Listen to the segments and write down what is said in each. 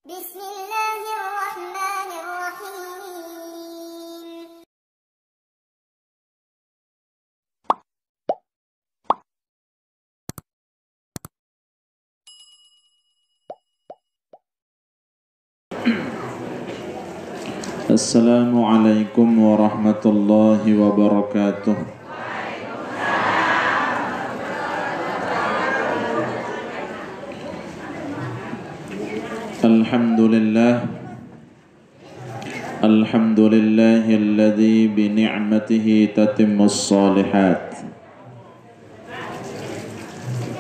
Bismillahirrahmanirrahim. Assalamualaikum warahmatullahi wabarakatuh. Alhamdulillahilladzi bi ni'matihi tatimmus shalihat.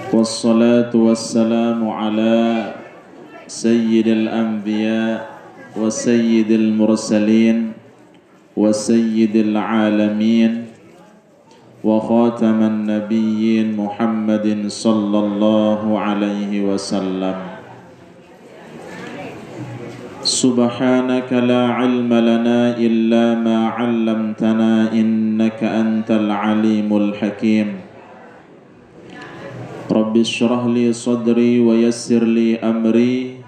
Wassalatu wassalamu ala sayyidil anbiya wa sayyidil mursalin wa sayyidil alamin wa khataman nabiyyin Muhammadin sallallahu alaihi wasallam. Subhanaka la ilma lana illa ma 'allamtana innaka antal alimul hakim. Rabbi shrah li sadri wa yassir li amri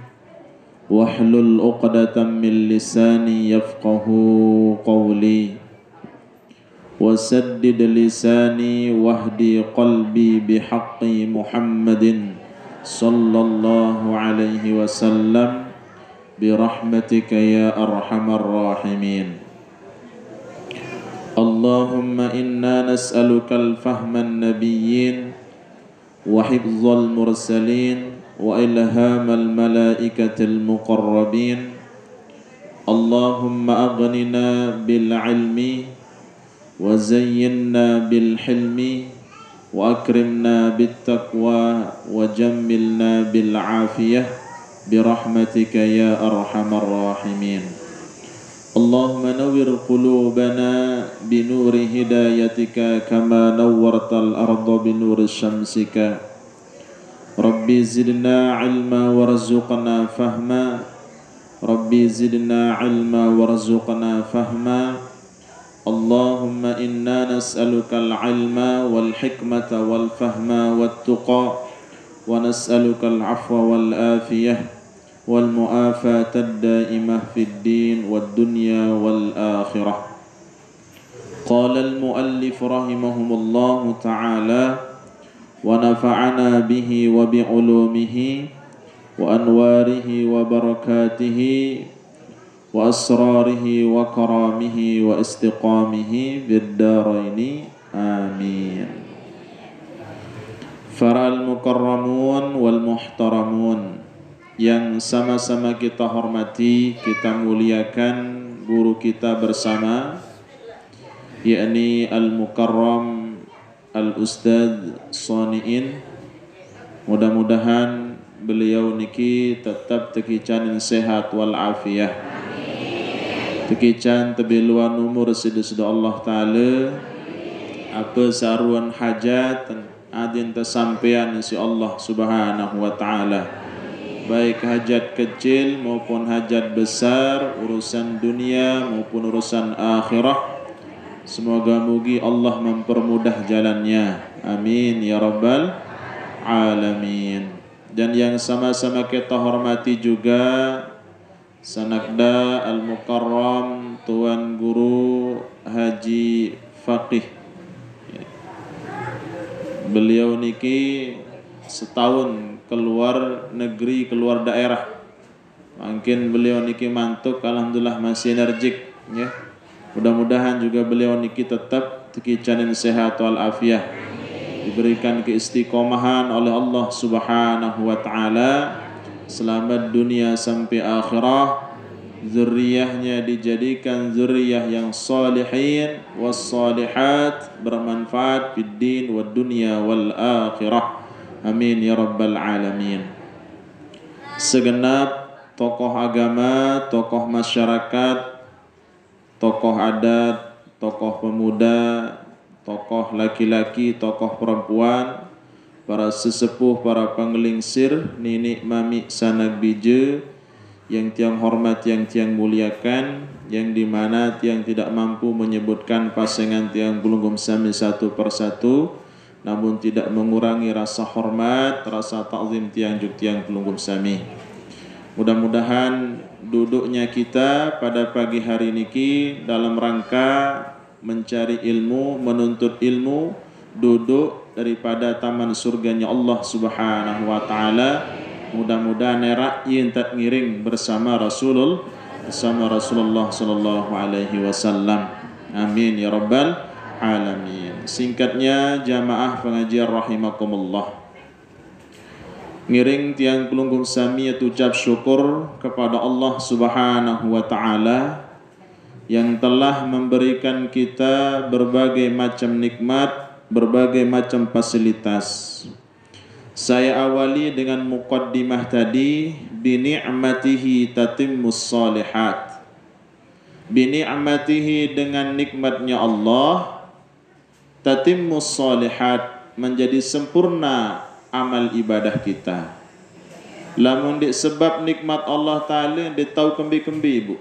wahlul 'uqdatam min lisani yafqahu qawli wasaddid lisani wahdi qalbi bihaqqi Muhammadin sallallahu alaihi wasallam برحمتك يا أرحم الراحمين. اللهم إنا نسألك الفهم النبيين وحفظ المرسلين وإلهام الملائكة المقربين. اللهم أغننا بالعلم وزينا بالحلم وأكرمنا بالتقوى وجملنا بالعافية برحمتك يا أرحم الراحمين. اللهم نور قلوبنا بنور هدايتك كما نورت الأرض بنور شمسك. ربي زدنا علما وارزقنا فهما. ربي زدنا علما وارزقنا فهما. اللهم إنا نسألك العلم والحكمة والفهم والتقى ونسألك العفو والآفية والمعافاة الدائمة في الدين والدنيا والآخرة. قال المؤلف رحمه الله تعالى ونفعنا به وبعلومه وأنواره وبركاته وأسراره وكرامه واستقامه بالدارين آمين. Fara'al mukarramun wal muhtaramun, yang sama-sama kita hormati, kita muliakan guru kita bersama, yakni al-mukarram al-ustadz Shani'in. Mudah-mudahan beliau niki tetap tekicanin sehat wal afiyah, tekican tebiluan umur sedih-sedih Allah Ta'ala, apa saruan hajat adin tersampaian insya Allah subhanahu wa ta'ala, baik hajat kecil maupun hajat besar, urusan dunia maupun urusan akhirah. Semoga mugi Allah mempermudah jalannya, amin ya rabbal alamin. Dan yang sama-sama kita hormati juga Sanakda Al-Mukarram Tuan Guru Haji Faqih. Beliau niki setahun keluar negeri, keluar daerah. Mungkin beliau niki mantuk, alhamdulillah masih energik ya. Mudah-mudahan juga beliau niki tetap tekicanin sehat wal afiyah, diberikan keistiqomahan oleh Allah Subhanahu wa taala selamat dunia sampai akhirah. Zuriyahnya dijadikan zuriyah yang salihin wassalihat, bermanfaat fid din wad dunya wal akhirah, amin ya rabbal alamin. Segenap tokoh agama, tokoh masyarakat, tokoh adat, tokoh pemuda, tokoh laki-laki, tokoh perempuan, para sesepuh, para penggelingsir, ninik mami sanak bije, yang tiang hormat, yang tiang muliakan, yang dimana tiang tidak mampu menyebutkan pasangan tiang belum sami satu persatu, namun tidak mengurangi rasa hormat, rasa ta'zim tiang juk tiang pelunggum sami. Mudah-mudahan duduknya kita pada pagi hari niki dalam rangka mencari ilmu, menuntut ilmu, duduk daripada taman surganya Allah Subhanahu wa taala. Mudah-mudahan nerak yin tak ngiring bersama Rasulullah sallallahu alaihi wasallam. Amin ya rabbal alamin. Singkatnya jamaah pengajian rahimakumullah. Ngiring tiang pelunggung sami ucap syukur kepada Allah Subhanahu wa taala yang telah memberikan kita berbagai macam nikmat, berbagai macam fasilitas. Saya awali dengan muqaddimah tadi, bi ni'matihi tatimmus shalihat. Bi ni'matihi, dengan nikmatnya Allah, tatimmus shalihat, menjadi sempurna amal ibadah kita. Lamun disebab nikmat Allah Ta'ala, dia tahu kembi-kembi ibu.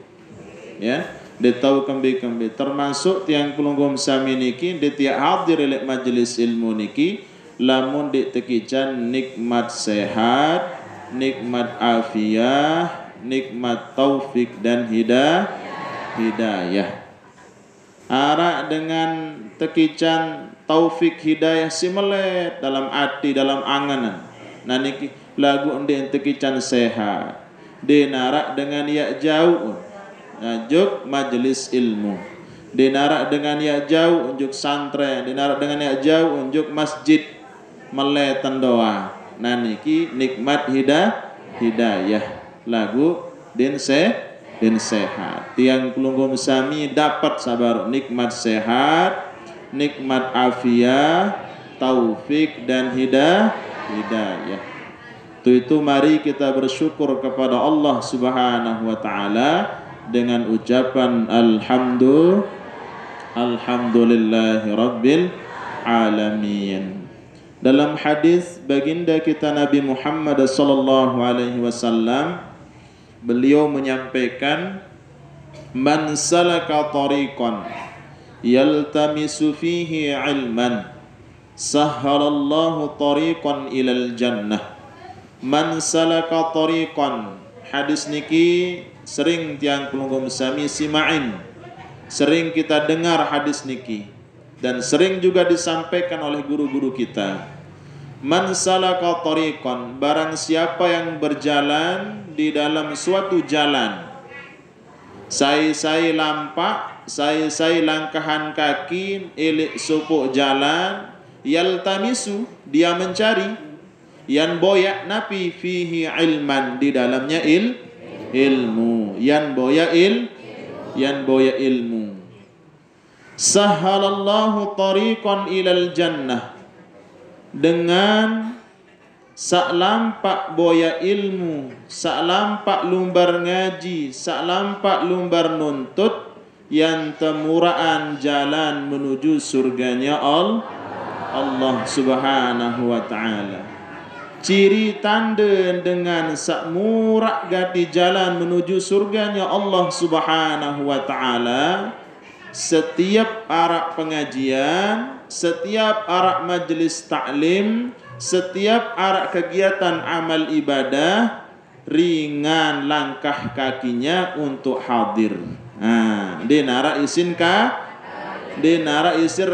Ya, dia tahu kembi-kembi. Termasuk tiang pelunggum sami niki, dia tiap hadir oleh majlis ilmu niki, lamun ditekican nikmat sehat, nikmat afiah, nikmat taufik dan hidayah. Arak dengan tekican taufik hidayah simelet dalam hati, dalam anganan. Nah niki lagu ende tekican sehat. Dinarak dengan ya jauh, unjuk majlis ilmu. Dinarak dengan ya jauh, unjuk santren. Dinarak dengan ya jauh, unjuk masjid meletan doa. Nah niki nikmat hidayah. Lagu din sehat. Tiang pelunggum sami dapat sabar nikmat sehat, nikmat afiah, taufik dan hidayah. Itu mari kita bersyukur kepada Allah Subhanahu wa taala dengan ucapan alhamdulillahi rabbil alamin. Dalam hadis baginda kita Nabi Muhammad sallallahu alaihi wasallam, beliau menyampaikan, man salaka tariqan yaltamisu fihi ilman sahhalallahu tariqan ilal jannah. Man salaka tariqan, hadis niki sering tiang pelunggum sami simain, sering kita dengar hadis niki dan sering juga disampaikan oleh guru-guru kita. Man salaka tariqan, barang siapa yang berjalan di dalam suatu jalan, saya lampak, saya langkahan kaki elek supuk jalan, yaltamisu, dia mencari, yan boya napi fihi ilman, di dalamnya ilmu, yan boya ilmu. Sahhalallahu tariqan ilal jannah, dengan sak lampak boya ilmu, sak lampak lumbar ngaji, sak lampak lumbar nuntut, yang temuraan jalan menuju surganya Allah Subhanahu wa ta'ala. Ciri tanda dengan sak murak gati jalan menuju surganya Allah Subhanahu wa ta'ala, setiap arak pengajian, setiap arak majlis ta'lim, setiap arak kegiatan amal ibadah, ringan langkah kakinya untuk hadir. Dia narak isin ka, dia narak isir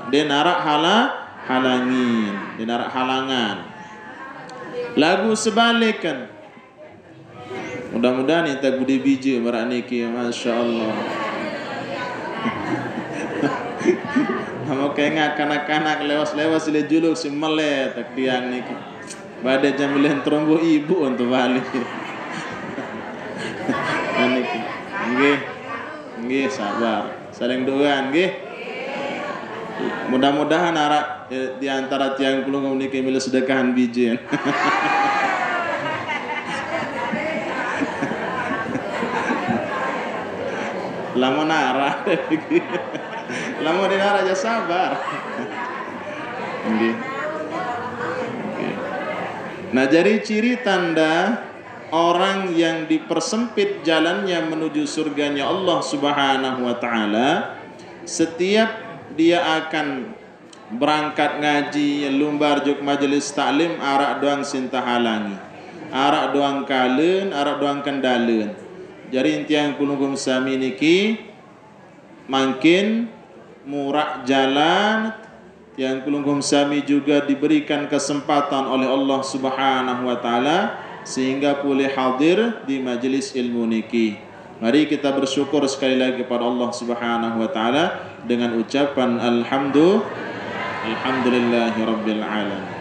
dia narak halangin, dia narak halangan. Lagu sebalikkan. Mudah-mudahan kita budi biji merak niki, masya-Allah. Nama kayak kanak-kanak lewas-lewas le juluk si melet tak tiang niki. Badai jamilan teronggo ibu untuk balik. Niki. Nggih sabar. Saling doa nggih. Mudah-mudahan arak di antara tiang pelunggung niki milih sedekahan biji. Lama nara, lama dinara aja sabar. Nah, jadi ciri tanda orang yang dipersempit jalannya menuju surganya Allah Subhanahu wa ta'ala, setiap dia akan berangkat ngaji, lumbar juk majelis taklim, arak doang sinta halangi. arak doang kalen, arak doang kendalen. Jadi tiang kulunggum sami niki makin murak jalan, yang kulunggum sami juga diberikan kesempatan oleh Allah Subhanahu wa taala sehingga boleh hadir di majelis ilmu niki. Mari kita bersyukur sekali lagi kepada Allah Subhanahu wa taala dengan ucapan alhamdulillahirabbil alamin.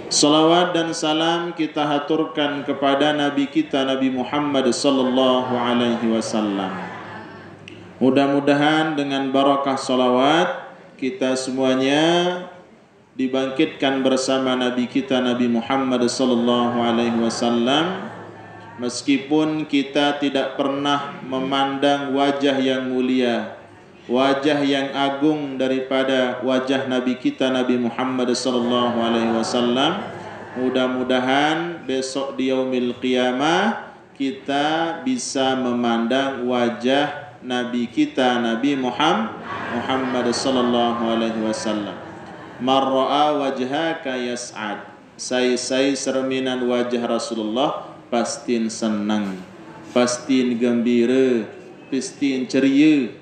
Salawat dan salam kita haturkan kepada Nabi kita Nabi Muhammad sallallahu alaihi wasallam. Mudah-mudahan dengan barakah salawat kita semuanya dibangkitkan bersama Nabi kita Nabi Muhammad sallallahu alaihi wasallam, meskipun kita tidak pernah memandang wajah yang mulia, wajah yang agung daripada wajah Nabi kita Nabi Muhammad sallallahu alaihi wasallam. Mudah-mudahan besok di yaumil qiyamah kita bisa memandang wajah Nabi kita Nabi Muhammad sallallahu alaihi wasallam. Man ra'a wajhaka yas'ad. Sai cerminan wajah Rasulullah pastin senang, pastin gembira, pastin ceria.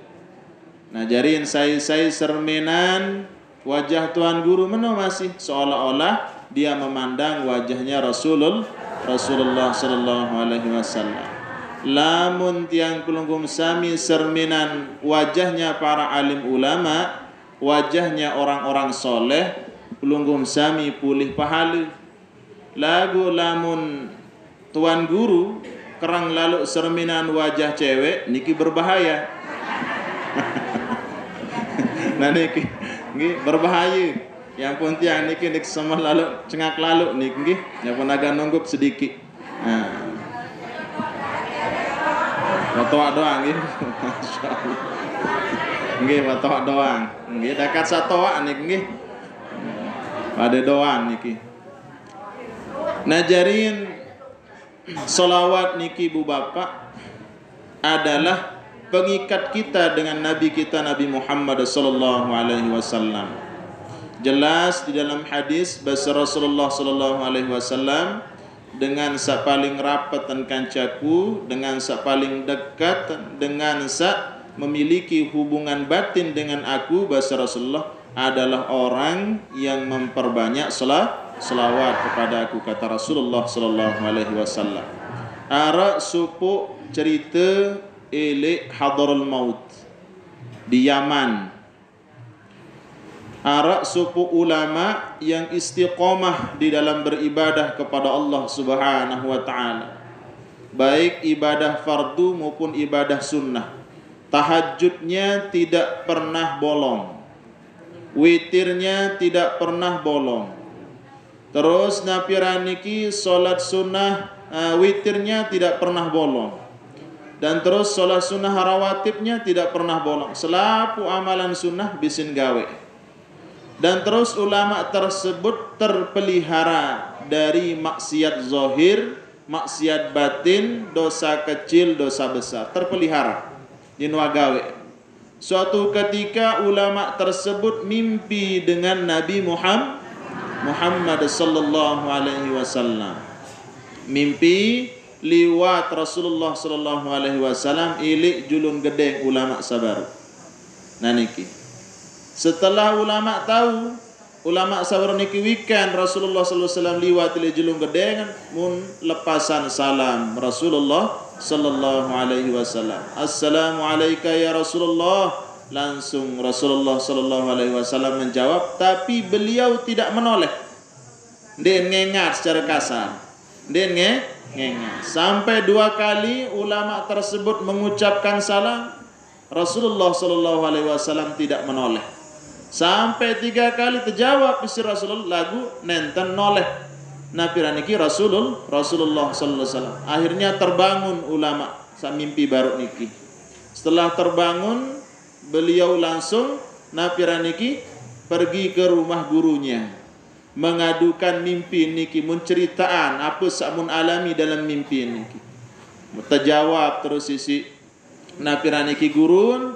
Nah, jadiin saya cerminan wajah Tuan Guru mana masih seolah-olah dia memandang wajahnya Rasulullah sallallahu alaihi wasallam. Lamun tiang kulunggum sami cerminan wajahnya para alim ulama, wajahnya orang-orang soleh, kulunggum sami pulih pahala. Lagu lamun Tuan Guru kerang lalu cerminan wajah cewek niki berbahaya. Nah niki berbahaya. Yang pun tiang niki semua lalu cengak lalu niki, yang pun agak nungguk sedikit. Nah, batoa doang nggih. Masyaallah. Nggih batoa doang. Nggih dekat satoa niki nggih. Pada doang niki. Nah jarin solawat niki Bu Bapak adalah pengikat kita dengan Nabi kita Nabi Muhammad sallallahu alaihi wasallam. Jelas di dalam hadis bahasa Rasulullah sallallahu alaihi wasallam, dengan sak paling rapat dan kancaku, dengan sak paling dekat, dengan sak memiliki hubungan batin dengan aku, bahasa Rasulullah adalah orang yang memperbanyak selawat kepada aku, kata Rasulullah sallallahu alaihi wasallam. Ara supu cerita Elik hadarul maut di Yaman. Arak suku ulama yang istiqomah di dalam beribadah kepada Allah Subhanahu wa taala, baik ibadah fardu maupun ibadah sunnah. Tahajudnya tidak pernah bolong, witirnya tidak pernah bolong. Terus napiraniki solat sunnah, witirnya tidak pernah bolong. Dan terus solat sunnah rawatibnya tidak pernah bolong. Selapu amalan sunnah bisin gawe. Dan terus ulama tersebut terpelihara dari maksiat zahir, maksiat batin, dosa kecil, dosa besar. Terpelihara di gawe. Suatu ketika ulama tersebut mimpi dengan Nabi Muhammad sallallahu alaihi wasallam. Mimpi liwat Rasulullah sallallahu alaihi wasallam ilik julun gede ulama sabar. Nah niki. Setelah ulama tahu, ulama sabar niki weekend Rasulullah sallallahu alaihi wasallam liwat ilik julun gede mun lepasan salam Rasulullah sallallahu alaihi wasallam. Assalamu alayka ya Rasulullah. Langsung Rasulullah sallallahu alaihi wasallam menjawab, tapi beliau tidak menoleh. Dia ngengat secara kasar. Dia ngengat. Sampai 2 kali ulama tersebut mengucapkan salam, Rasulullah sallallahu alaihi wasallam tidak menoleh. Sampai 3 kali terjawab isi Rasulullah lagu nenten noleh. Napiraniki Rasulullah sallallahu alaihi wasallam. Akhirnya terbangun ulama sa mimpi baru niki. Setelah terbangun, beliau langsung napiraniki pergi ke rumah gurunya, mengadukan mimpi niki, menceritaan apa samun alami dalam mimpi niki. Terjawab terus isi napiraniki gurun,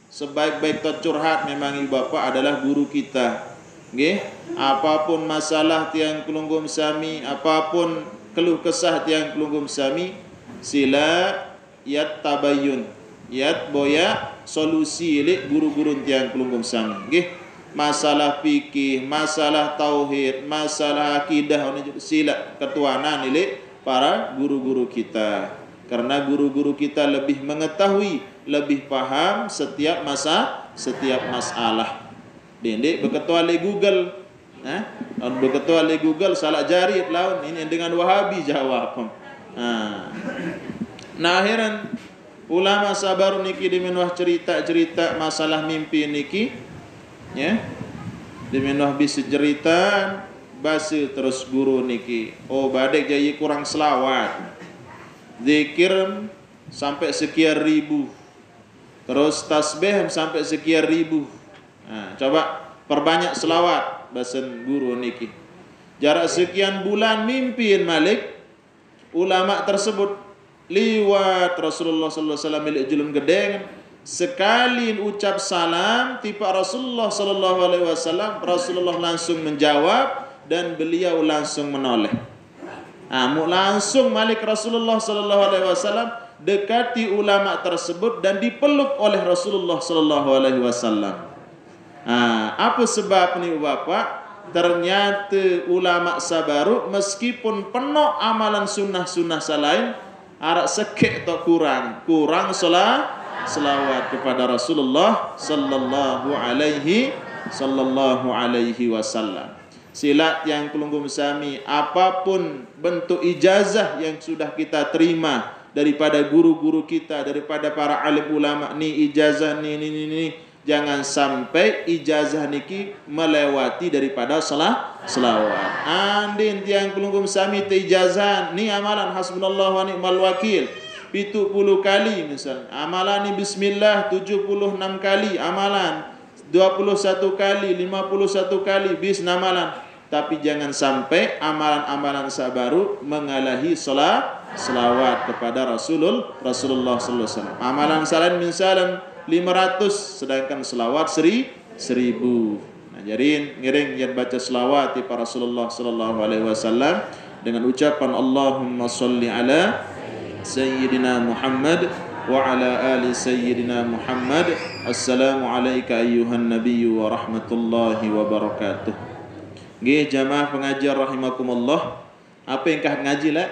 sebaik-baik tercurhat memang ibu bapa adalah guru kita. Nggih, apapun masalah tiang kulunggum sami, apapun keluh kesah tiang kelunggum sami sila yat tabayun yat boya solusi li guru-guru tiang kelunggum sami nggih. Masalah fikih, masalah tauhid, masalah akidah sila ketuanan li para guru-guru kita. Karena guru-guru kita lebih mengetahui, lebih paham setiap masalah. Dendek berketua le Google. Berketua le Google salah jari lawan ini dengan Wahabi jawab. Nah akhiran ulama sabar niki dimenuh cerita-cerita masalah mimpi niki. Ya, dimenuh bisa cerita basi terus guru niki. Oh badek jadi kurang selawat. Zikir sampai sekian ribu. Terus tasbih sampai sekian ribu. Coba perbanyak selawat basen guru niki. Jarak sekian bulan mimpin Malik, ulama tersebut liwat Rasulullah sallallahu alaihi wasallam milik julun gedeng. Sekali ucap salam tiba Rasulullah sallallahu alaihi wasallam, Rasulullah langsung menjawab dan beliau langsung menoleh. Langsung Malik Rasulullah sallallahu alaihi wasallam dekati ulama tersebut dan dipeluk oleh Rasulullah sallallahu alaihi wasallam. Apa sebab ni Bapak? Ternyata ulama sabaru meskipun penuh amalan sunnah-sunnah salain arak sekek atau kurang selawat kepada Rasulullah sallallahu alaihi wasallam. Silat yang kelunggum sami, apapun bentuk ijazah yang sudah kita terima daripada guru-guru kita, daripada para alim ulama ni ijazah ni, jangan sampai ijazah niki melewati daripada selawat. Andin tiang kelunggum sami te ijazah ni amalan hasbunallahu wa ni'mal wakil 70 kali misal. Amalan ni bismillah 76 kali amalan. 21 kali, 51 kali bis amalan. Tapi jangan sampai amalan-amalan sabaru mengalahi selawat kepada Rasulullah sallallahu alaihi wasallam. Amalan salan misalan 500 sedangkan selawat 1000. Jadi ngiring yang baca selawat di para Rasulullah sallallahu alaihi wasallam dengan ucapan Allahumma shalli ala Sayyidina Muhammad wa ala ali Sayyidina Muhammad. Assalamu alayka ayyuhan nabiyyu wa rahmatullahi wa barakatuh. Nggih jamaah pengajian rahimakumullah. Apa yang kah ngaji lah?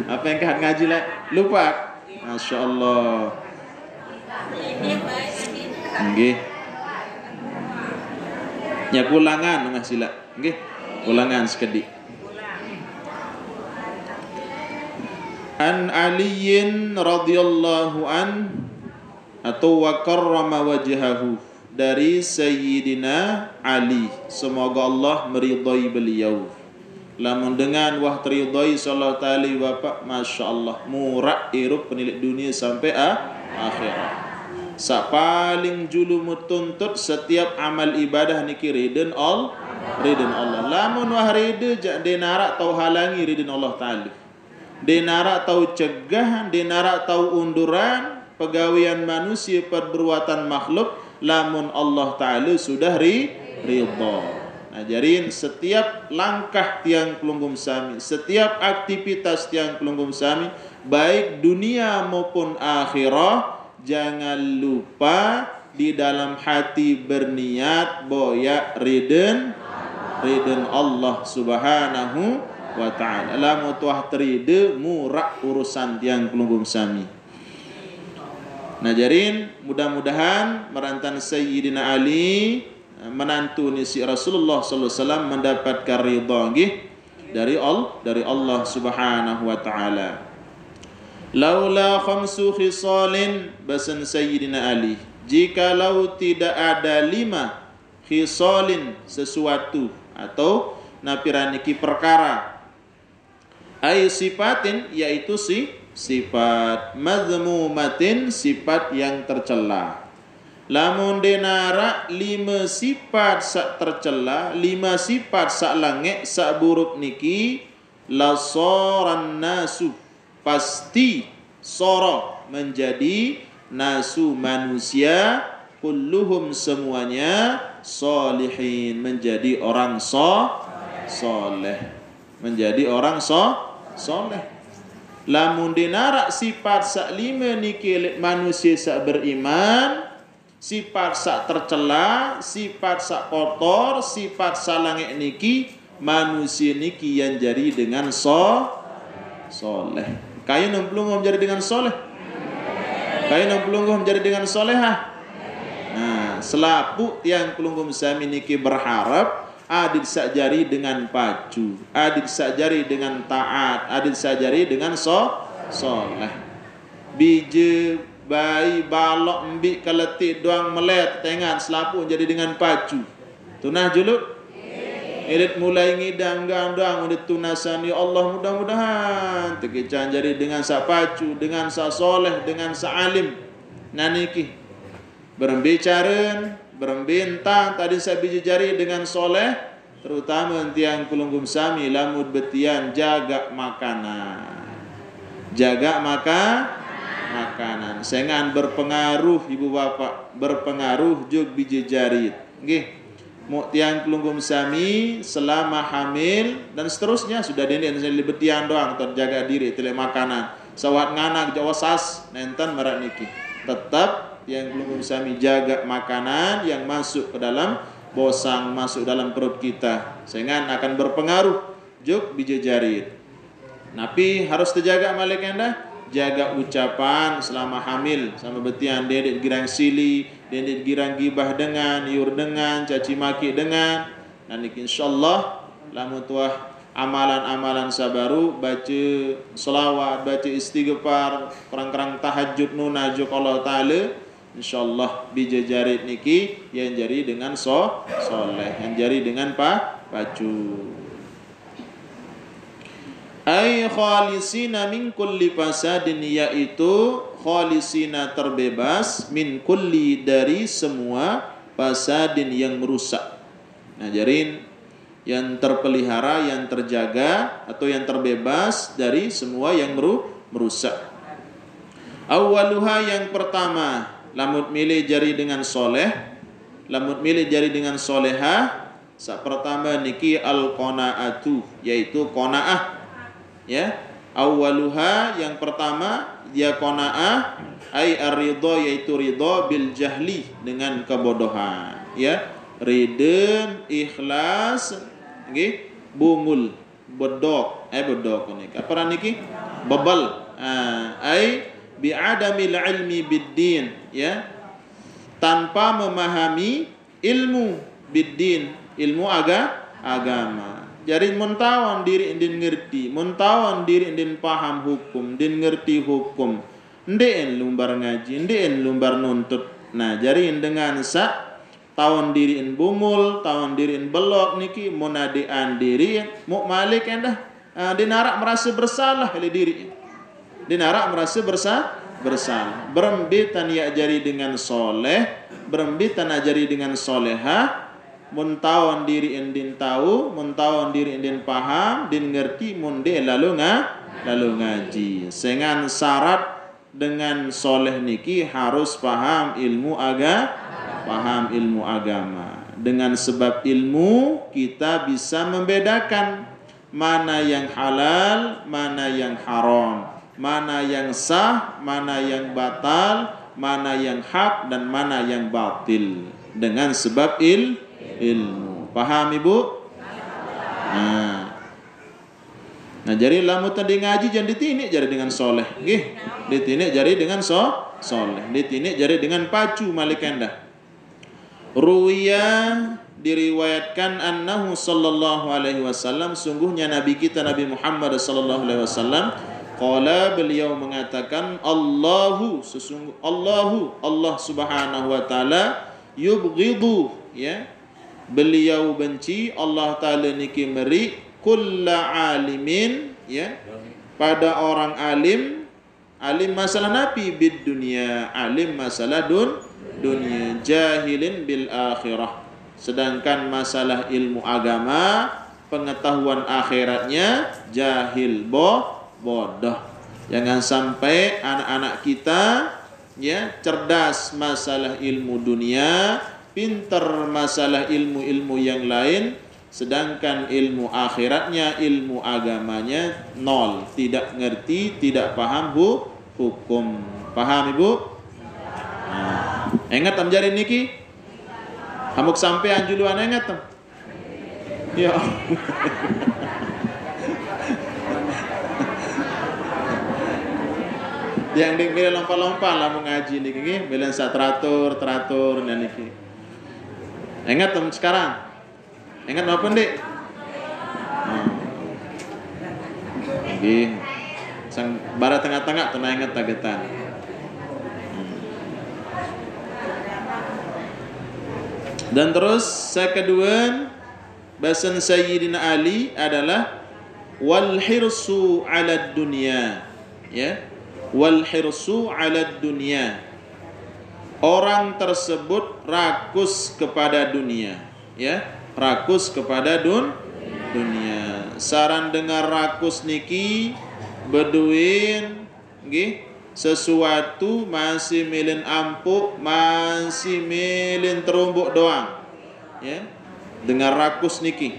Apa yang kah ngaji lah? Lupa. Masya-Allah. Nggih. Ya ulangan masih lah. Nggih. Ulangan sekedik. An Aliyin radhiyallahu an atau wa karrama wajhahu, dari Sayyidina Ali, semoga Allah meridai beliau. Lamun dengan wah teridai sallallahu taala Bapak, masya-Allah murah irup penilik dunia sampai akhirat. Sa paling julu mutuntut setiap amal ibadah niki ridin Allah. Lamun wah rida jak denara tau halangi ridin Allah taala. Denara tahu cegahan, denara tahu unduran, pegawaian manusia perbuatan makhluk, lamun Allah Ta'ala sudah ridha. Ajarin setiap langkah tiang kelunggum sami, setiap aktivitas tiang kelunggum sami, baik dunia maupun akhirah, jangan lupa di dalam hati berniat boya ridin Allah Subhanahu wa ta'ala. Lamu tuah teride murah urusan tiang kelunggum sami. Najarin mudah-mudahan merantan Sayyidina Ali menantu nisi Rasulullah sallallahu alaihi wasallam mendapatkan ridha nggih dari Allah Subhanahu wa taala. Laula khamsu khisalin basan Sayyidina Ali, jikalau tidak ada 5 khisalin sesuatu atau napiraniki perkara, ai sifatin yaitu sifat mazmumatin, sifat yang tercela. Lamun denara 5 sifat sak tercela, 5 sifat sak langek sak buruk niki, la soran nasu, pasti soro menjadi nasu manusia kulluhum semuanya solihin, menjadi orang soleh, menjadi orang soleh. Lamun dinarak sifat sak lima niki manusia sak beriman, sifat sak tercela, sifat sak kotor, sifat salangek niki manusia niki yang jadi dengan soleh. Kayu nempelungum jadi dengan soleh. Kayu nempelungum jadi dengan solehah. Nah, selapu yang pelunggum sami niki berharap adil sajari dengan pacu, adil sajari dengan taat, adil sajari dengan soleh. Biji bayi balok embik keletik doang melet tengan selapu jadi dengan pacu. Tunah juluk. Irit mulai ngidang gandang udah tunasan ya Allah, mudah-mudahan tekican jadi dengan sa pacu, dengan sa soleh, dengan sa alim. Naniki berbicara berembintang tadi saya biji jari dengan soleh, terutama tiang pelunggum sami lamud betian jaga makanan sengan berpengaruh ibu bapak, berpengaruh jug biji jari nggih. Mu tiang pelunggum sami selama hamil dan seterusnya sudah dini betian doang terjaga diri tele makanan sawat nganak jawasas nenten merak niki tetap yang belum sami jaga makanan yang masuk ke dalam bosang, masuk dalam perut kita sehingga akan berpengaruh juk biji jari. Tapi harus terjaga malik anda, jaga ucapan selama hamil sama betian dedek girang sili, dedek girang gibah dengan, yur dengan, caci maki dengan. Nanti insyaallah lamun tuah amalan-amalan sabaru, baca selawat, baca istighfar, kerang-kerang tahajud nunajuk Allah Ta'ala, insyaallah bija jarit niki yang jari dengan soleh, yang jari dengan pacu. Ay khalisina min kulli fasadin, yaitu khalisina terbebas min kulli dari semua fasadin yang merusak. Nah, jarin yang terpelihara, yang terjaga atau yang terbebas dari semua yang merusak. Awaluha yang pertama, lamut milih jari dengan soleh, lamut milih jari dengan soleha. Sak pertama niki al-qanaatu, yaitu qanaah. Ya, awaluha yang pertama dia qanaah, ai ar-ridha yaitu ridha bil jahli dengan kebodohan. Ya, riden ikhlas nggih bungul bedok ini apa niki babal ai bi adamil ilmi biddin, ya, tanpa memahami ilmu biddin, ilmu agama. Jadi mentawan diri indin ngerti, mentawan diri indin paham hukum, din ngerti hukum, ndeen lumbar ngaji, ndeen lumbar nuntut. Nah, jadi dengan tahun diriin bungul, tahun diriin belok niki munadian diri mu malik endah dinarak merasa bersalah oleh diri. Dinarak merasa bersalah. Berembitan ya jari dengan soleh, berembitan ajari dengan soleha, muntawan diriin din tahu, muntawan diriin din paham, din ngerti, munde lalu ngaji. Sengan syarat dengan soleh niki harus paham ilmu agama. Dengan sebab ilmu kita bisa membedakan mana yang halal, mana yang haram, mana yang sah, mana yang batal, mana yang hak dan mana yang batil. Dengan sebab ilmu. Paham Ibu? Nah, jadi lamun tadi ngaji jangan ditinik jari dengan soleh. Nggih, ditinik jari dengan soleh. Ditinik jari dengan pacu malik endah. Ruwiya diriwayatkan annahu sallallahu alaihi wasallam, sungguhnya nabi kita Nabi Muhammad sallallahu alaihi wasallam qala, beliau mengatakan Allah Subhanahu wa taala yubghidu, ya, beliau benci Allah taala niki meri kulla alimin, ya, pada orang alim masalah nabi bid dunia, alim masalah dunia, jahilin bil akhirah, sedangkan masalah ilmu agama, pengetahuan akhiratnya jahil bodoh. Jangan sampai anak-anak kita ya, cerdas masalah ilmu dunia, pintar masalah ilmu-ilmu yang lain, sedangkan ilmu akhiratnya, ilmu agamanya nol, tidak ngerti, tidak paham hukum. Paham Ibu? Nah, ingat tam jari niki? Hamuk sampai anjuluan ingat tam? Ya. Yang ding bila lompat-lompat lah mengaji niki, bila teratur dan niki. Ingat tam sekarang? Ingat apa ndik? Nggih. Sang bara tengah-tengah tenang ingat tagetan. Dan terus saya kedua bahasan Sayyidina Ali adalah wal hirsu 'ala dunya, ya. Wal hirsu 'ala dunya. Orang tersebut rakus kepada dunia, ya. Rakus kepada dunia. Saran dengar rakus niki beduin nggih, sesuatu masih milin ampuk, masih milin terumbuk doang, ya. Dengar rakus niki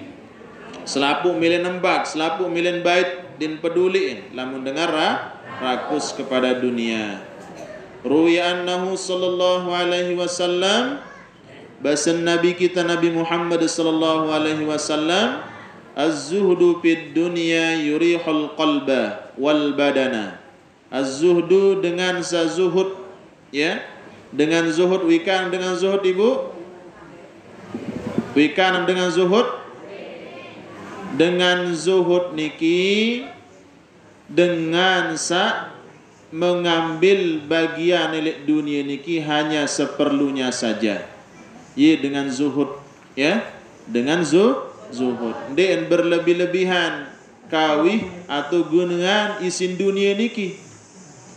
selapuk milin nembak, selapuk milin bait din peduliin lamun dengar rakus kepada dunia. Ruwiya annahu sallallahu alaihi wasallam, bahasan Nabi kita Nabi Muhammad sallallahu alaihi wasallam, az-zuhdu fid dunya yurihul qalba wal badana. Az-zuhdu dengan zuhud, ya. Dengan zuhud, wikan dengan zuhud Ibu? Wikan dengan zuhud? Dengan zuhud niki dengan mengambil bagian milik dunia niki hanya seperlunya saja. Ya, dengan zuhud, ya. Dengan zuhud. Den berlebih-lebihan kawih atau gunungan isin dunia niki.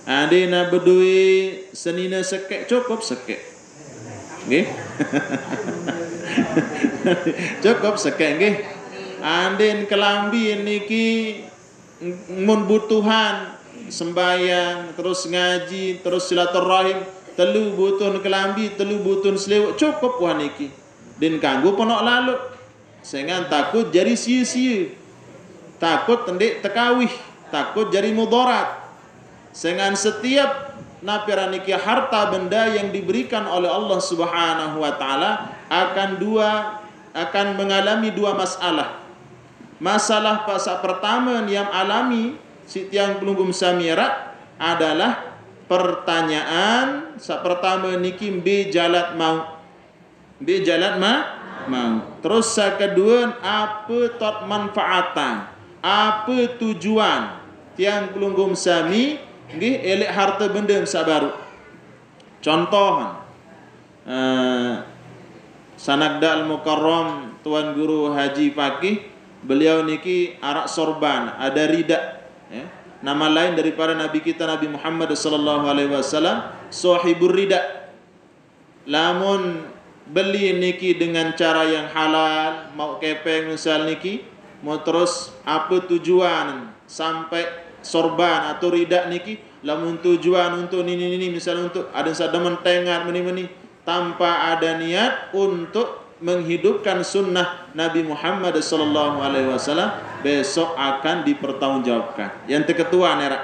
Ade na berdui senina sekek cukup sekek. Nggih. Cukup sekek nggih. Anden kelambi niki mun butuhan sembayang, terus ngaji, terus silaturahim, telu butun kelambi, telu butun selewuk cukup wah niki. Den kanggo ponok lalu. Sengan takut jadi sia-sia. Takut tendik tekawih, takut jadi mudarat. Sengan setiap napiran niki harta benda yang diberikan oleh Allah Subhanahu wa taala akan mengalami dua masalah. Masalah pasal pertama yang alami sitiang pelunggum samirat adalah pertanyaan pertama niki be jalat mau. Be jalat mau. Terus kedua apa tot manfaatan? Apa tujuan tiang pelunggum sami nggih elek harta benda sabaru. Contoh Sanagda Al-Mukarram Tuan Guru Haji Fakih, beliau niki arak sorban, ada rida, ya. Nama lain daripada Nabi kita Nabi Muhammad sallallahu alaihi wasallam sahibur rida. Lamun beli niki dengan cara yang halal, mau kepeng misal niki, mau terus apa tujuan sampai sorban atau rida niki, lamun tujuan untuk ini misal untuk ada sadaman tengar meni tanpa ada niat untuk menghidupkan sunnah Nabi Muhammad sallallahu alaihi wasallam, besok akan dipertanggungjawabkan. Yang ketua nerak.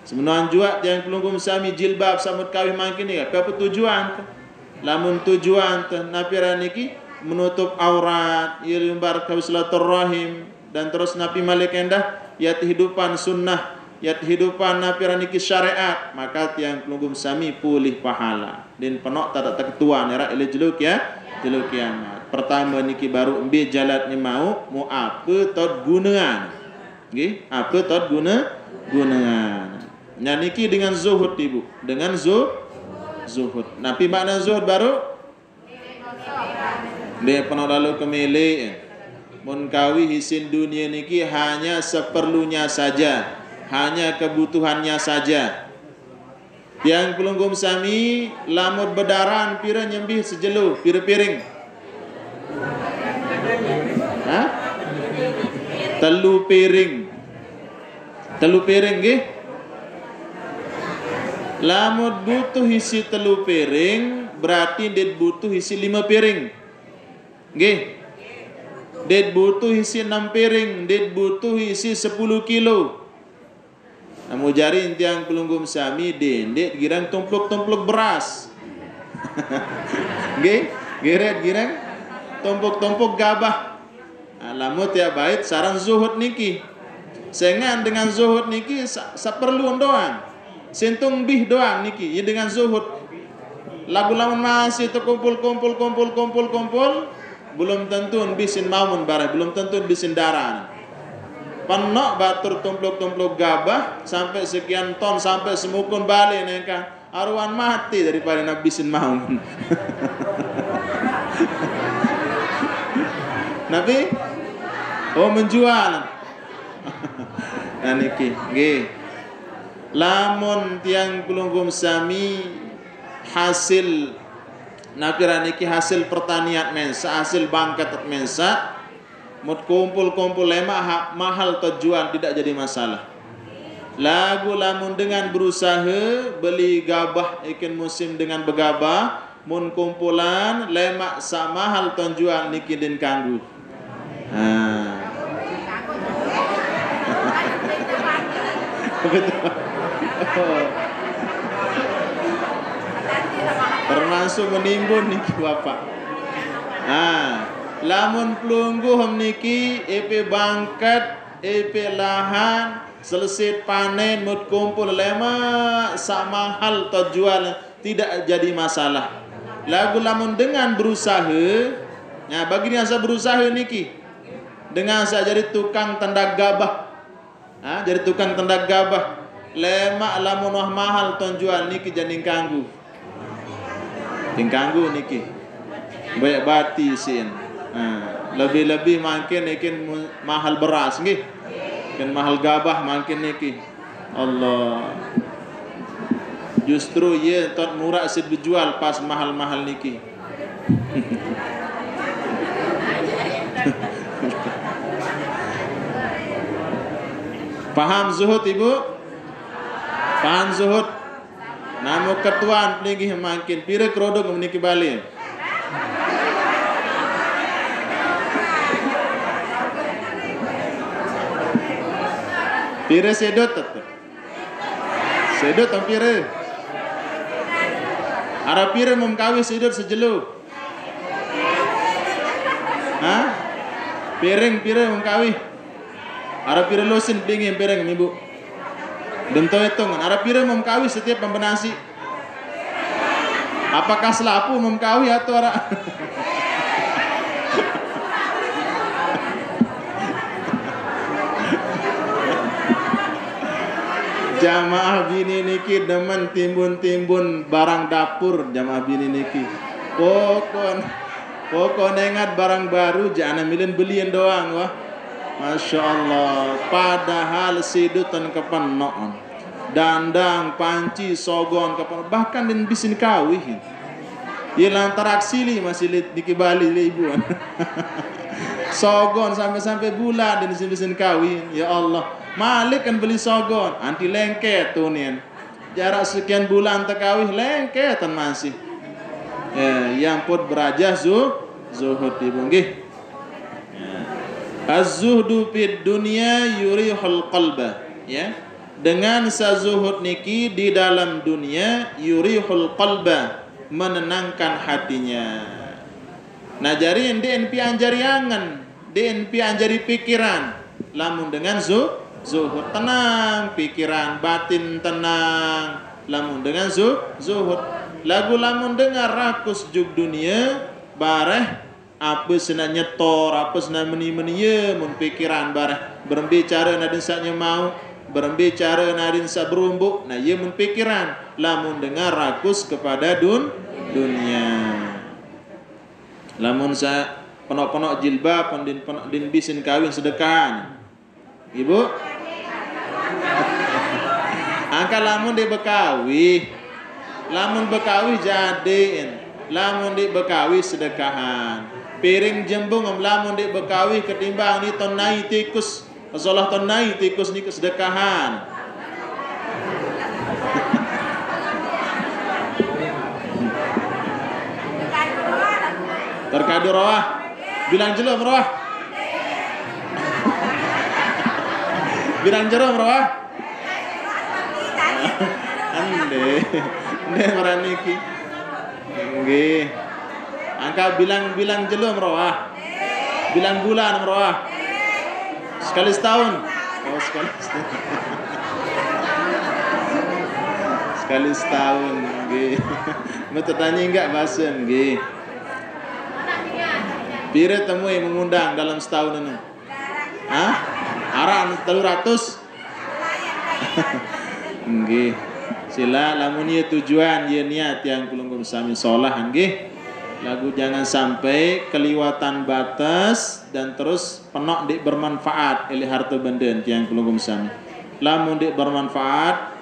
Sebenarnya juga yang pelunggum sami jilbab samut kawih makin ni apa tujuan? Lamun tujuan napira niki menutup aurat, ia limbar silaturahim dan terus napi malik endah ya kehidupan sunnah, ya kehidupan napira niki syariat, maka tiang pelunggum sami pulih pahala. Dan penok tak ketua nerak ele jeluk ya. Jeluk kiamat. Pertama niki baru ambil jalatnya mau apa tot gunaan. Nggih, apa tot gunaan. Nya niki dengan zuhud Ibu, dengan zuhud. Napi makna zuhud baru dia pernah lalu kemilih. Mun kawi hisin dunia niki hanya seperlunya saja, hanya kebutuhannya saja. Yang pelunggum sami lamut bedaran pira nyembih sejelu pira piring. Telu piring nggih. Lamun butuh isi 3 piring, berarti dia butuh isi 5 piring. Nggih. Dia butuh isi 6 piring, dia butuh isi 10 kilo. Namu jari intiang pelunggum sami dendek girang tumpluk-tumpluk beras. Nggih, girang tumpuk-tumpuk gabah. Lamun tiap bait saran zuhud niki. Sengan dengan zuhud niki saperlu doang. Sentung bih doang niki, ya dengan zuhud. Lagu lamun masih terkumpul kumpul, belum tentu bisin maumun barah, belum tentu bisin darah. Penok batur tumpluk-tumpluk gabah sampai sekian ton, sampai semukun balik nengka arwan mati daripada nak bisin maumun. Nabi menjual. Nah niki, nggih. Lamun tiang pelunggum sami hasil napira niki hasil pertanian mensa, hasil bangkat mensa, mut kumpul lemak mahal terjual tidak jadi masalah. Lagu lamun dengan berusaha beli gabah ikan musim dengan begabah, mun kumpulan lemak sa mahal terjual niki den kanggu. Termasuk menimbun niki bapak. Lamun pelungguh niki EP bangkat, EP lahan, selesai panen mut kumpul lemak sama hal terjual tidak jadi masalah. Lagu lamun dengan berusaha, nah bagi yang saya berusaha niki dengan saya jadi tukang tendak gabah. Jadi tukang tendak gabah. Lemak lamun wah mahal tonjual niki jadi kanggu. Tingkanggu niki. Banyak bati sin. Lebih-lebih makin ikin mahal beras nggih. Kan mahal gabah makin niki. Allah. Justru ye tot murah sid dijual pas mahal-mahal niki. Paham zuhud ibu? Paham zuhud? Namu ketuan niki makin pira kerodok meniki balik. Pira sedot tetep. Sedot tam pira. Ara pira memkawi sedot sejelu. Piring pira memkawi. Ara pira losin pingin piring ibu. Dento hitungan. Ara pira memkawi setiap pembenasi. Apakah selapu memkawi atau ara? Jamaah bini niki demen timbun-timbun barang dapur jamaah bini niki. Pokok nengat barang baru jangan milih beliin doang wah. Masya Allah. Padahal sidutan kepenok, dandang, panci, sogon kepenok, bahkan din bisin kawih. Ia lantarak sili masih dikibali ibuan. Sogon sampai bulan din bisin kawih. Ya Allah. Malik kan beli sogon, anti lengket tuh nih. Jarak sekian bulan terkawih lengketan masih. Yang pun berajah zuhud ibu nggih. Az-zuhdu fid dunya yurihul qalba, ya. Dengan sazuhud niki di dalam dunia yurihul qalba, menenangkan hatinya. Nah jari DNP anjari angan, DNP anjari pikiran. Lamun dengan zuhud tenang, pikiran batin tenang. Lamun dengan zuhud, lagu lamun dengar rakus juk dunia bareh apa sena nyetor, apa sena meni-meni ye mun pikiran bareh berbicara nadin saknya mau, berbicara nadin sak berumbuk, nah ye mun pikiran lamun dengar rakus kepada dunia. Lamun sa penok-penok jilbab din bisin kawin sedekahan. Ibu angka lamun di bekawi, lamun bekawi jadiin, lamun di bekawi sedekahan. Piring jembung lamun di bekawi ketimbang ni tonai tikus, masalah tonai tikus ni kesedekahan. Terkadu rawah. Bilang jelum rawah. Bilang jerum rawah. Ande meraniki. Nggih. Angka bilang jelum rawah. Bilang bulan rawah. Sekali setahun. Oh, sekali setahun. Sekali setahun, nggih. Mau tanya enggak bahasa nggih. Pire temui mengundang dalam setahun ini? Hah? Aran 300? Nggih. Sila lamun ieu tujuan ieu niat yang kulungkum sami sholah nggih. Lagu jangan sampai keliwatan batas dan terus penok dik bermanfaat ili harta benden yang kulungkum sami. Lamun dik bermanfaat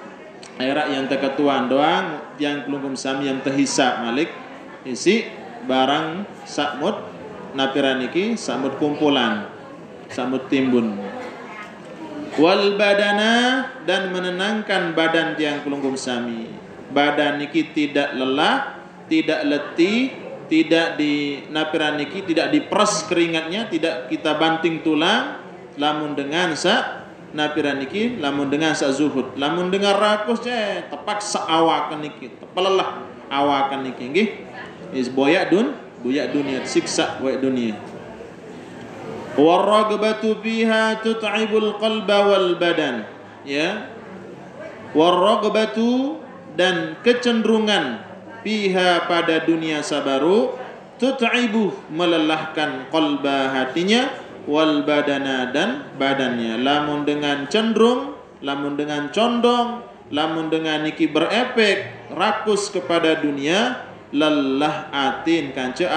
airak yang terketuan doang yang kelungkum sami yang terhisap malik isi barang sakmut napiraniki sakmut kumpulan sakmut timbun wal badana dan menenangkan badan yang kelungkum sami. Badan niki tidak lelah, tidak letih, tidak di napiraniki tidak diperes keringatnya, tidak kita banting tulang lamun dengan napiran niki lamun dengan sak zuhud, lamun dengan rakus terpaksa awakan niki, terpelelah awakan niki nggih. Is buyak dunia, siksa buyak dunia. Warragbatu fiha tut'ibul qalba wal badan. Ya. Warragbatu dan kecenderungan fiha pada dunia sabaru tut'ibu melelahkan qalba hatinya wal badana dan badannya. Lamun dengan cenderung, lamun dengan condong, lamun dengan niki berefek rakus kepada dunia, lelah atin kanca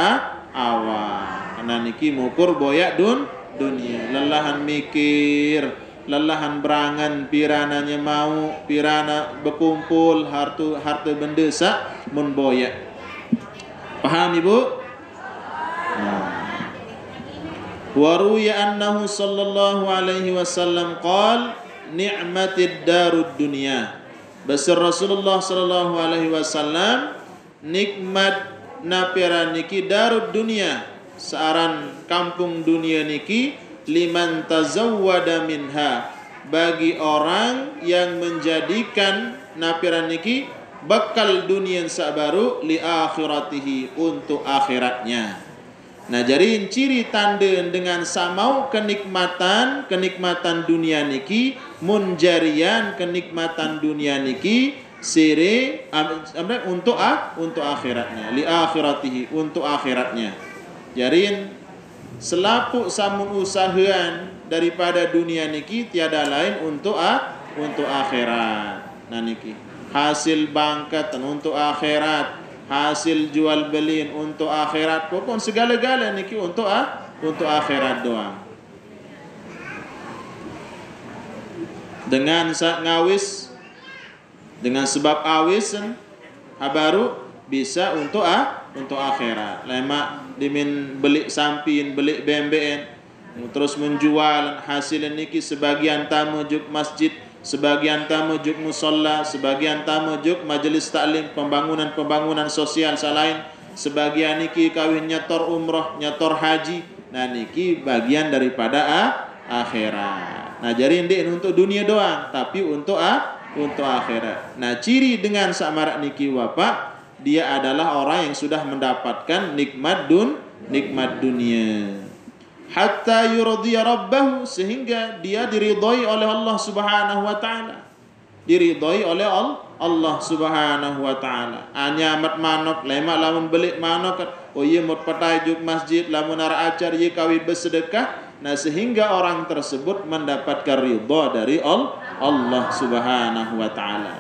awak. Karena niki mukur boyak dunia, lelahan mikir, lelahan berangan, pirananya mau, pirana berkumpul, harta benda sak mun boyak. Paham Ibu? Waruya annahu sallallahu alaihi wasallam qala ni'matid darud dunya. Basir Rasulullah sallallahu alaihi wasallam nikmat napira niki darud dunya, searan kampung dunia niki liman tazawwada minha, bagi orang yang menjadikan napira niki bekal dunia sabaru li akhiratihi, untuk akhiratnya. Nah, jadi ciri tanda dengan samau kenikmatan dunia niki munjarian kenikmatan dunia niki sire untuk akhiratnya, li akhiratihi, untuk akhiratnya. Jadi selapuk samun usahaan daripada dunia niki tiada lain untuk akhirat. Nah niki hasil bangkat untuk akhirat, hasil jual beliin untuk akhirat, pokok segala-gala niki untuk akhirat doang. Dengan ngawis, dengan sebab awisan habaru bisa untuk akhirat. Lemak dimin beli sampin, beli bemben, terus menjual hasil niki sebagian tamu juk masjid, sebagian tamu juk musolla, sebagian tamu juk majelis taklim, pembangunan sosial salain, sebagian niki kawin nyator umroh, nyator haji. Nah niki bagian daripada akhirat. Nah jadi ini untuk dunia doang, tapi untuk akhirat. Nah ciri dengan samarak niki wapa, dia adalah orang yang sudah mendapatkan nikmat dunia. Hatta yurdiya rabbahu, sehingga dia diridhai oleh Allah Subhanahu wa taala. Diridhai oleh Allah Subhanahu wa taala. Anya amat manok lemak lamun belik manok, oh iya mut patajuk masjid lamun ara acar ye kawi bersedekah. Nah sehingga orang tersebut mendapatkan ridha dari Allah Subhanahu wa taala.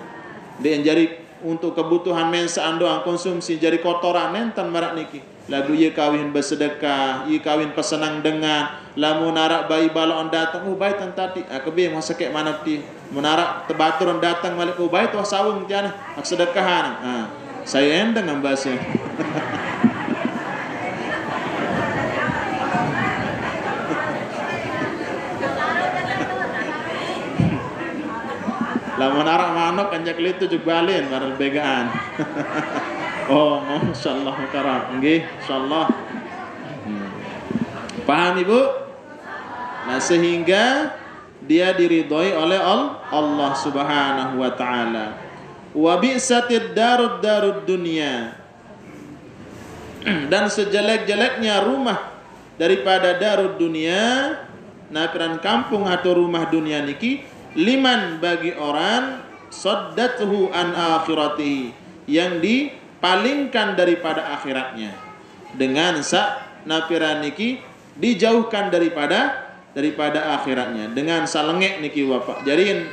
Dia jadi untuk kebutuhan mensaan doang, konsumsi jadi kotoran enten marak niki. Lagu ye kawin bersedekah, ye kawin pesenang dengan, lamun narak bayi balon datang, oh bayi tadi, akebe masa kek mana ti, menarak tebatur datang malik, oh bayi tuh sawung tiana, ak sedekahan. Saya endang ambasnya. Lamun narak manok kanjak litu juga balin baral begaan. Oh, masyaallah karam. Nggih, insyaallah. Paham Ibu? Nah, sehingga dia diridhoi oleh Allah Subhanahu wa taala. Wa bi'satid darud dunya. Dan sejelek-jeleknya rumah daripada darud dunia, napiran kampung atau rumah dunia niki, liman bagi orang saddathu an akhiratihi, yang dipalingkan daripada akhiratnya. Dengan napiran niki dijauhkan daripada akhiratnya, dengan salengek niki Bapak. Jadi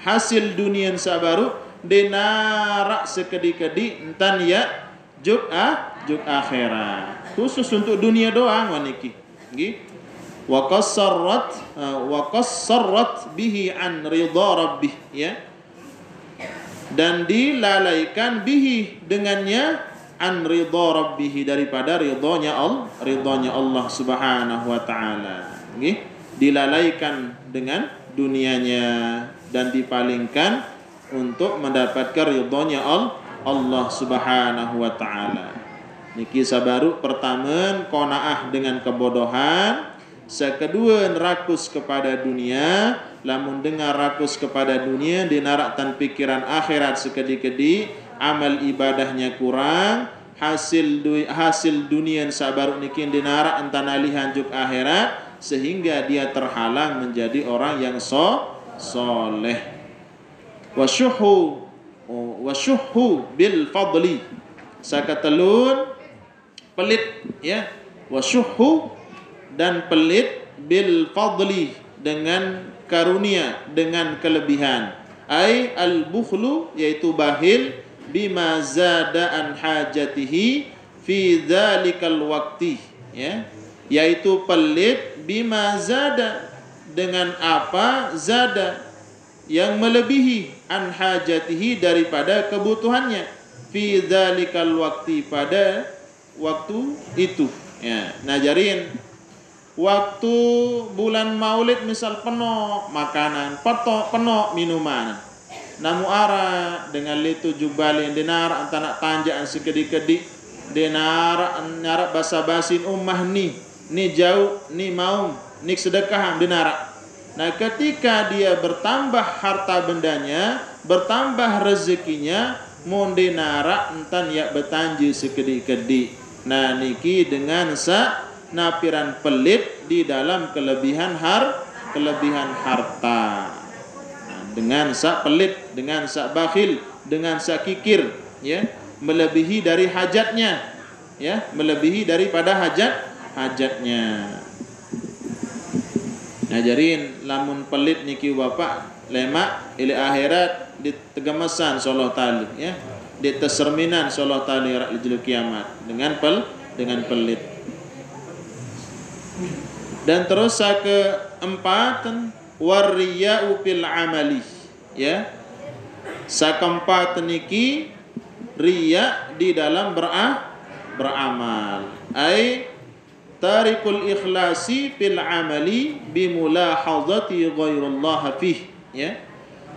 hasil dunia sabaru dinarak sekedi-kedi entan ya juk akhirat. Khusus untuk dunia doang waniki. Nggih. Wa qassarrat bihi an ridha rabbih, ya. Dan dilalaikan bihi dengannya an ridha rabbih, daripada ridhonya Allah Subhanahu wa taala. Nggih. Dilalaikan dengan dunianya dan dipalingkan untuk mendapatkan ridhonya Allah Subhanahu wa taala. Niki sabaru pertama qanaah dengan kebodohan, sekedua rakus kepada dunia. Lamun dengar rakus kepada dunia, dinarakkan pikiran akhirat sekedi-kedi, amal ibadahnya kurang, hasil dunia sabaru niki dinarak entanalihan juk akhirat, sehingga dia terhalang menjadi orang yang soleh. Wasyuhu bil fadli, sakatelun pelit, ya. Wasyuhu, dan pelit, bil fadli, dengan karunia, dengan kelebihan. Ai al bukhlu, yaitu bahil, bima zada an hajatihi fi dzalikal waqti, ya. Yaitu pelit bima zada, dengan apa zada, yang melebihi, an hajatihi, daripada kebutuhannya, fi dzalikal waqti, pada waktu itu, ya. Najarin waktu bulan Maulid misal penuh makanan, penuh minuman. Namu ara dengan litu jubalin dinar antana tanjaan sekedi-kedi, dinar nyarak basa-basin ummah ni jauh, ni mau, ni sedekah dinar. Nah, ketika dia bertambah harta bendanya, bertambah rezekinya, mun dinara entan ya betanji sekedi-kedi. Nah, niki dengan napiran pelit di dalam kelebihan harta. Nah, dengan pelit, dengan bakhil, dengan kikir, ya, melebihi dari hajatnya, ya, melebihi daripada hajatnya. Ngajarin lamun pelit niki Bapak lemak ili akhirat ditegemesan sallallahu taala, ya, diteserminan sallallahu taala rijul kiamat dengan pelit. Dan terus keempat, wariya'u fil amali, ya. Sakeempat niki riya di dalam beramal. Ai tarikul ikhlasi fil amali bimulahadzati ghairullah fih, ya.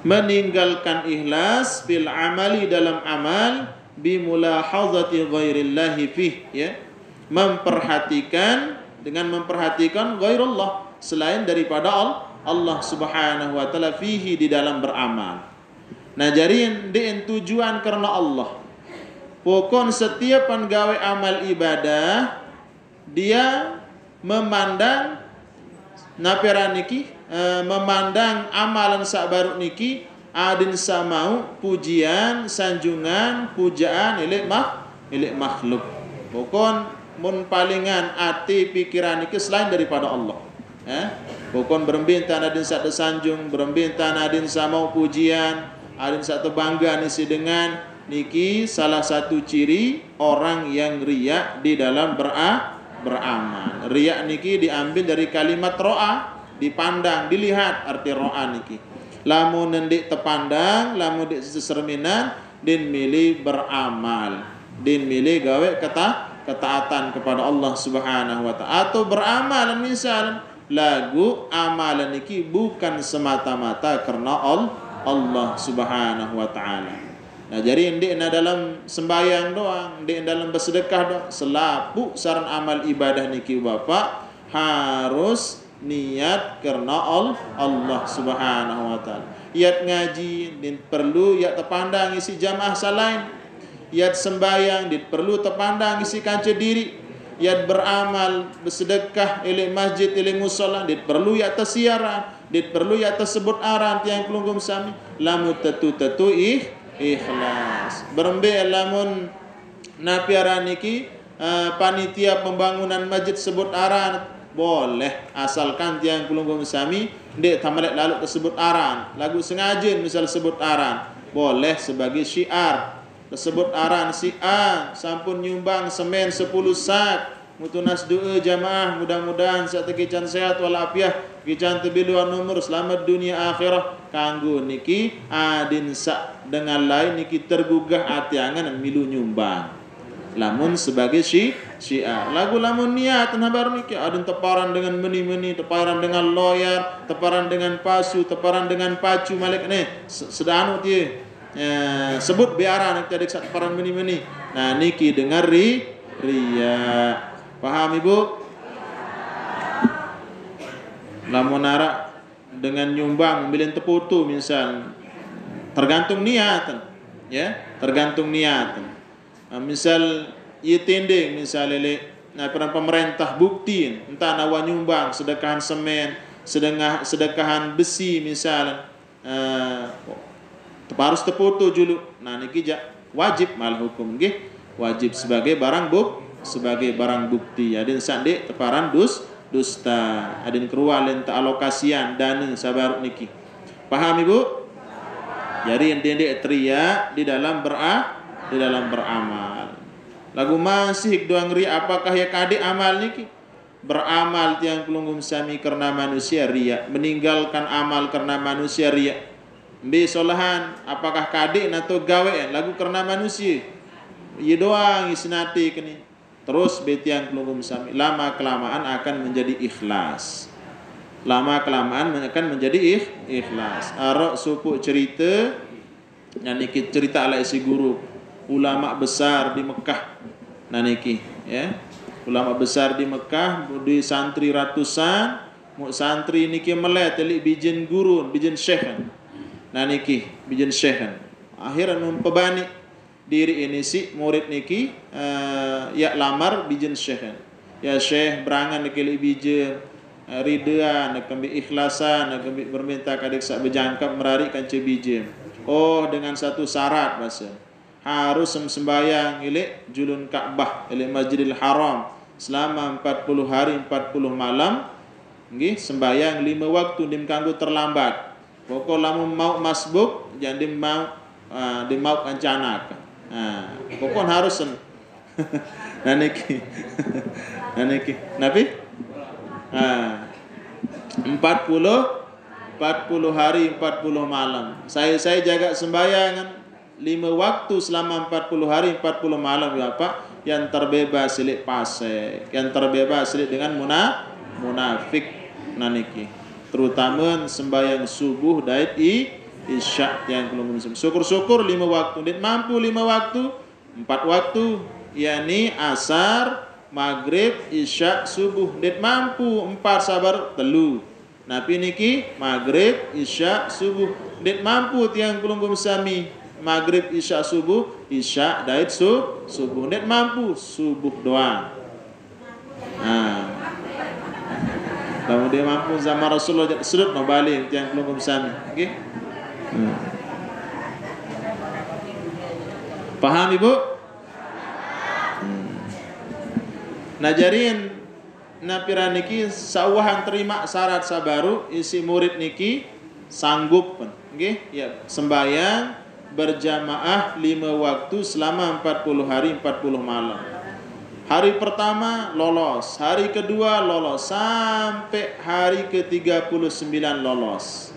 Meninggalkan ikhlas fil amali, dalam amal, bimulahadzati ghairillah fih, ya. Dengan memperhatikan ghairullah, selain daripada Allah Subhanahu wa taala, fihi, di dalam beramal. Nah, jarin dengan tujuan karena Allah. Pokon setiap penggawe amal ibadah, dia memandang naperaniki, memandang amalan sabaruk niki adin samau pujian, sanjungan, pujaan ilik makhluk. Pokon mun palingan ati pikiran niki selain daripada Allah. Pokon berembintan adin sak sanjung, berembintan adin samau pujian, adin sak bangga nisi dengan niki salah satu ciri orang yang riya di dalam beramal. Riya niki diambil dari kalimat ro'a, dipandang, dilihat, arti ro'a niki. Lamun nendik tepandang, lamun dik seserminan, din milih beramal, din milih gawe ketaatan kepada Allah Subhanahu wa taala, atau beramal misal lagu amalan niki bukan semata-mata karena Allah Subhanahu wa taala. Nah, jadi ndik dalam sembayang doang, ndik dalam bersedekah doang, selapu saran amal ibadah niki Bapak harus niat kerana Allah Subhanahu wa taala. Iat ngaji din perlu iat terpandang isi jamaah salain. Iat sembayang din perlu terpandang isi kanca diri. Iat beramal bersedekah ilai masjid ilai musalla din perlu iat tersiaran, din perlu iat tersebut aran tiang kelunggum sami. Lamun tetu ikhlas. Berembe lamun napiara niki panitia pembangunan masjid sebut aran boleh, asalkan tiang kelunggum sami dek tamalet lalu tersebut aran. Lagu sengaja misal sebut aran boleh sebagai syiar. Tersebut aran si A sampun nyumbang semen 10 sak. Mutunas doa jamaah mudah-mudahan saat kican sehat walafiat, kican tebiluan umur selamat dunia akhirah. Kanggo niki adin sak dengan lain niki tergugah atiangan milu nyumbang. Lamun sebagai syiar. Lagu lamun niat nah baru niki adin teparan dengan meni-meni, teparan dengan lawyer, teparan dengan pasu, teparan dengan pacu malik ni sedanu tie. Sebut biara nak tadi sak teparan meni-meni. Nah niki dengar riya. Paham ibu? Lamun arak dengan nyumbang bilin teputu misal tergantung niat, ya, tergantung niat. Misal ia tending misal lele peran pemerintah bukti entah nawa nyumbang sedekahan semen, sedekahan besi misal harus teputu julu. Nah niki wajib mal hukum nggih, wajib sebagai barang bukti. Adin sande teparan dusta. Adin kerualen ta alokasian dana sabar niki. Paham ibu? Jadi ente tria di dalam beramal. Lagu masih doang ri apakah ya kadi amal niki? Beramal tiang kelunggum sami karena manusia riya, meninggalkan amal karena manusia riya. Mbe solahan apakah kadi atau gawe lagu karena manusia. Iya doang isnati kini. Terus betiang kelunggum sami lama kelamaan akan menjadi ikhlas. Lama kelamaan akan menjadi ikhlas. Arok supu cerita niki cerita ala isi guru ulama besar di Mekah. Niki ya. Ulama besar di Mekah di santri ratusan, mu santri niki melet telik bijin guru, bijin syekh. Niki bijin syekh. Akhiran mempebani diri ini si murid niki ya lamar bijin syekh. Ya syekh berangan niki bijin ridaan nak ambil ikhlasan nak ambil berminta kadik sak berjangkap merari kanca bijin. Oh dengan satu syarat bahasa. Harus sembahyang ilek julun Ka'bah ilek Masjidil Haram selama 40 hari 40 malam. Nggih sembahyang 5 waktu dim kanggo terlambat. Pokok lamun mau masbuk jangan dim mau kancana. Pokok harus naniki Nabi 40 hari 40 malam. Saya jaga sembayangan 5 waktu selama 40 hari 40 malam ya Pak, yang terbebas silik pasek, yang terbebas silik dengan munafik naniki. Terutama sembahyang subuh dait isya yang belum muslim. Syukur-syukur 5 waktu. Dit mampu 5 waktu, 4 waktu, yakni asar, maghrib, isya, subuh. Dit mampu 4 sabar telu. Napi niki maghrib, isya, subuh. Dit mampu tiang kulunggum sami maghrib, isya, subuh, isya, dait subuh. Dit mampu subuh doang. Kalau dia mampu zaman Rasulullah sudut no balik tiang kulunggum sami. Okey. Paham ibu? Najarin napira niki sawahan terima syarat sabaru isi murid niki sanggup nggih ya sembahyang berjamaah 5 waktu selama 40 hari 40 malam. Hari pertama lolos, hari kedua lolos sampai hari ke-39 lolos.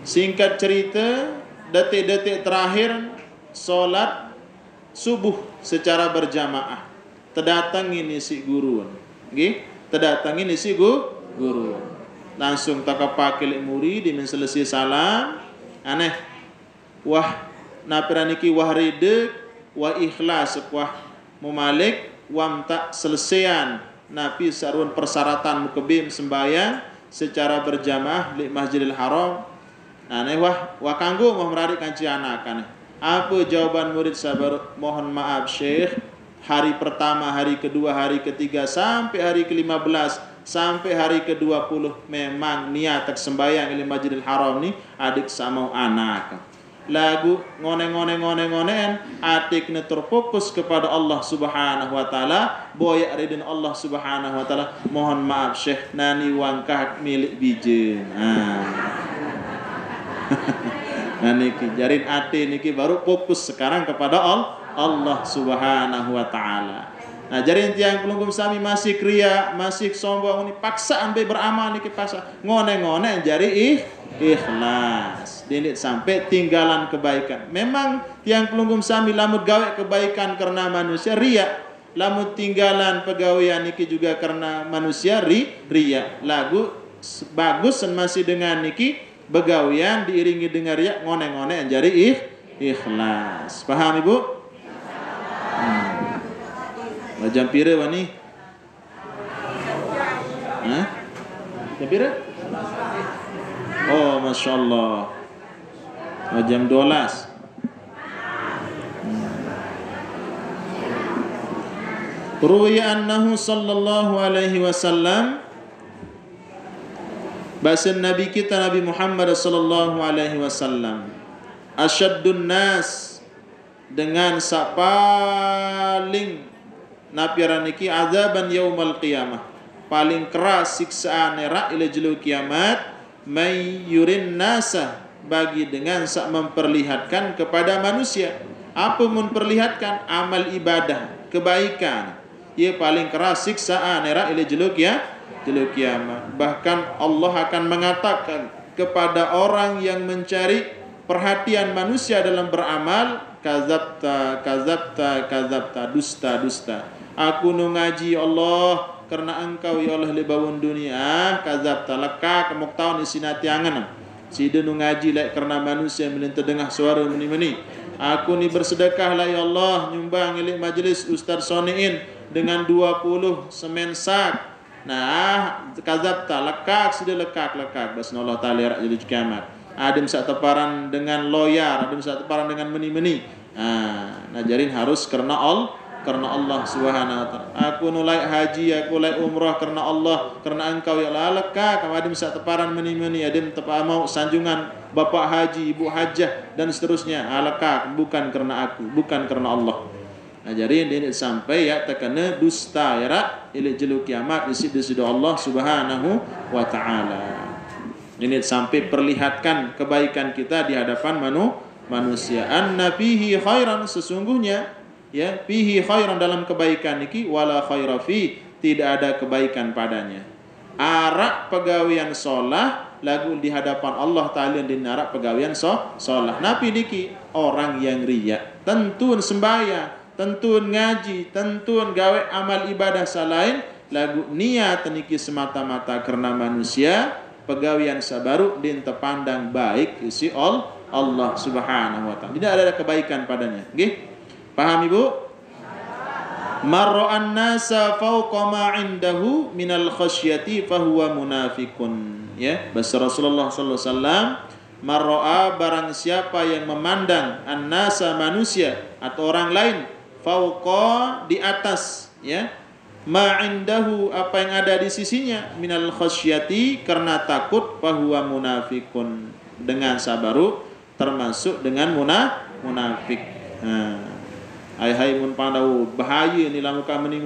Singkat cerita, detik-detik terakhir solat subuh secara berjamaah. Terdatang ini si guru. Nggih, terdatang ini si guru. Langsung takapakil murid di selesai salam. Aneh. Wah, napira niki wah ridek, wah ikhlas, wah memalik, wam tak selesaian napi sarun persyaratan mukebim sembayang secara berjamaah di Masjidil Haram. Nah, wah kanggo mau merarik kancianakan. Apa jawaban murid sabar? Mohon maaf Syekh, hari pertama, hari kedua, hari ketiga sampai hari ke-15 sampai hari ke-20 memang niat sembayang di Masjidil Haram ni adik sama anak. Lagu ngone adik ne terfokus kepada Allah Subhanahu wa taala, boya ridin Allah Subhanahu wa taala. Mohon maaf Syekh, nani wangkah milik bijen. Nah niki jarin ati niki baru fokus sekarang kepada Allah Subhanahu wa taala. Nah jarin tiang pelunggum sami masih kriya, masih sombong ni paksa ambil beramal niki paksa. Ngone jari ikhlas. Dinit sampai tinggalan kebaikan. Memang tiang pelunggum sami lamun gawe kebaikan karena manusia riya. Lamun tinggalan pegawaian niki juga karena manusia riya. Lagu bagus masih dengan niki begawian diiringi dengan riak ngone jari ikhlas. Paham Ibu? Jam pira wani? Hah? Jam pira? Oh, Masya Allah. Jam 12. Ruwiya annahu sallallahu alaihi wasallam, bahasa Nabi kita Nabi Muhammad sallallahu alaihi wasallam, asyaddun nas, dengan paling napiran niki azaban yaumal qiyamah, paling keras siksaan era ila jelu kiamat, may yurin nasa, bagi dengan sak memperlihatkan kepada manusia. Apa memperlihatkan? Amal ibadah, kebaikan. Ia paling keras siksaan era ila jelu kiamat. Bahkan Allah akan mengatakan kepada orang yang mencari perhatian manusia dalam beramal, kazabta, dusta. Aku nu ngaji Allah karena engkau ya Allah lebawun dunia, kazabta, leka kamu tahu ni sinati angan. Sida nu ngaji lek karena manusia melinta dengar suara meni. Aku ni bersedekah lah ya Allah, nyumbang ilik majlis Ustaz Soniin dengan 20 semen sak. Nah, kazabta, lekak sudah lekak. Basna Allah Ta'ala rak jadi kiamat. Ada sak teparan dengan loyar, ada sak teparan dengan meni. Nah, jarin harus karena Allah Subhanahu wa taala. Aku nulai haji, aku nulai umrah karena Allah, karena engkau ya Allah. Lekak, ada sak teparan meni, ada tepa mau sanjungan bapak haji, ibu hajah dan seterusnya. Lekak, bukan karena aku, bukan karena Allah. Nah, jadi ini sampai ya terkena dusta ya rak ila jelu kiamat di Allah Subhanahu wa taala. Ini sampai perlihatkan kebaikan kita di hadapan manusia. Anna fihi khairan, sesungguhnya ya fihi khairan, dalam kebaikan niki wala khaira fi, tidak ada kebaikan padanya. Arak pegawian solah lagu di hadapan Allah Ta'ala di narak pegawian solah. Nabi niki orang yang riya, tentun sembahyang, tentun ngaji, tentun gawe amal ibadah salain, lagu niat niki semata-mata karena manusia, pegawian sabaru din terpandang baik isi Allah Subhanahu wa taala. Tidak ada kebaikan padanya. Nggih? Paham Ibu? Marra'an nasa fawqa ma 'indahu minal khasyati fahuwa munafiqun. Ya, bahasa Rasulullah sallallahu alaihi wasallam, marra'a, barang siapa yang memandang an-nasa, manusia atau orang lain, fauqa, di atas, ya, ma'indahu, apa yang ada di sisinya, minal khasyati, karena takut, fahuwa munafikun, dengan sabaru termasuk dengan munafik. Hai mun pandau bahaya ni lamuka meni.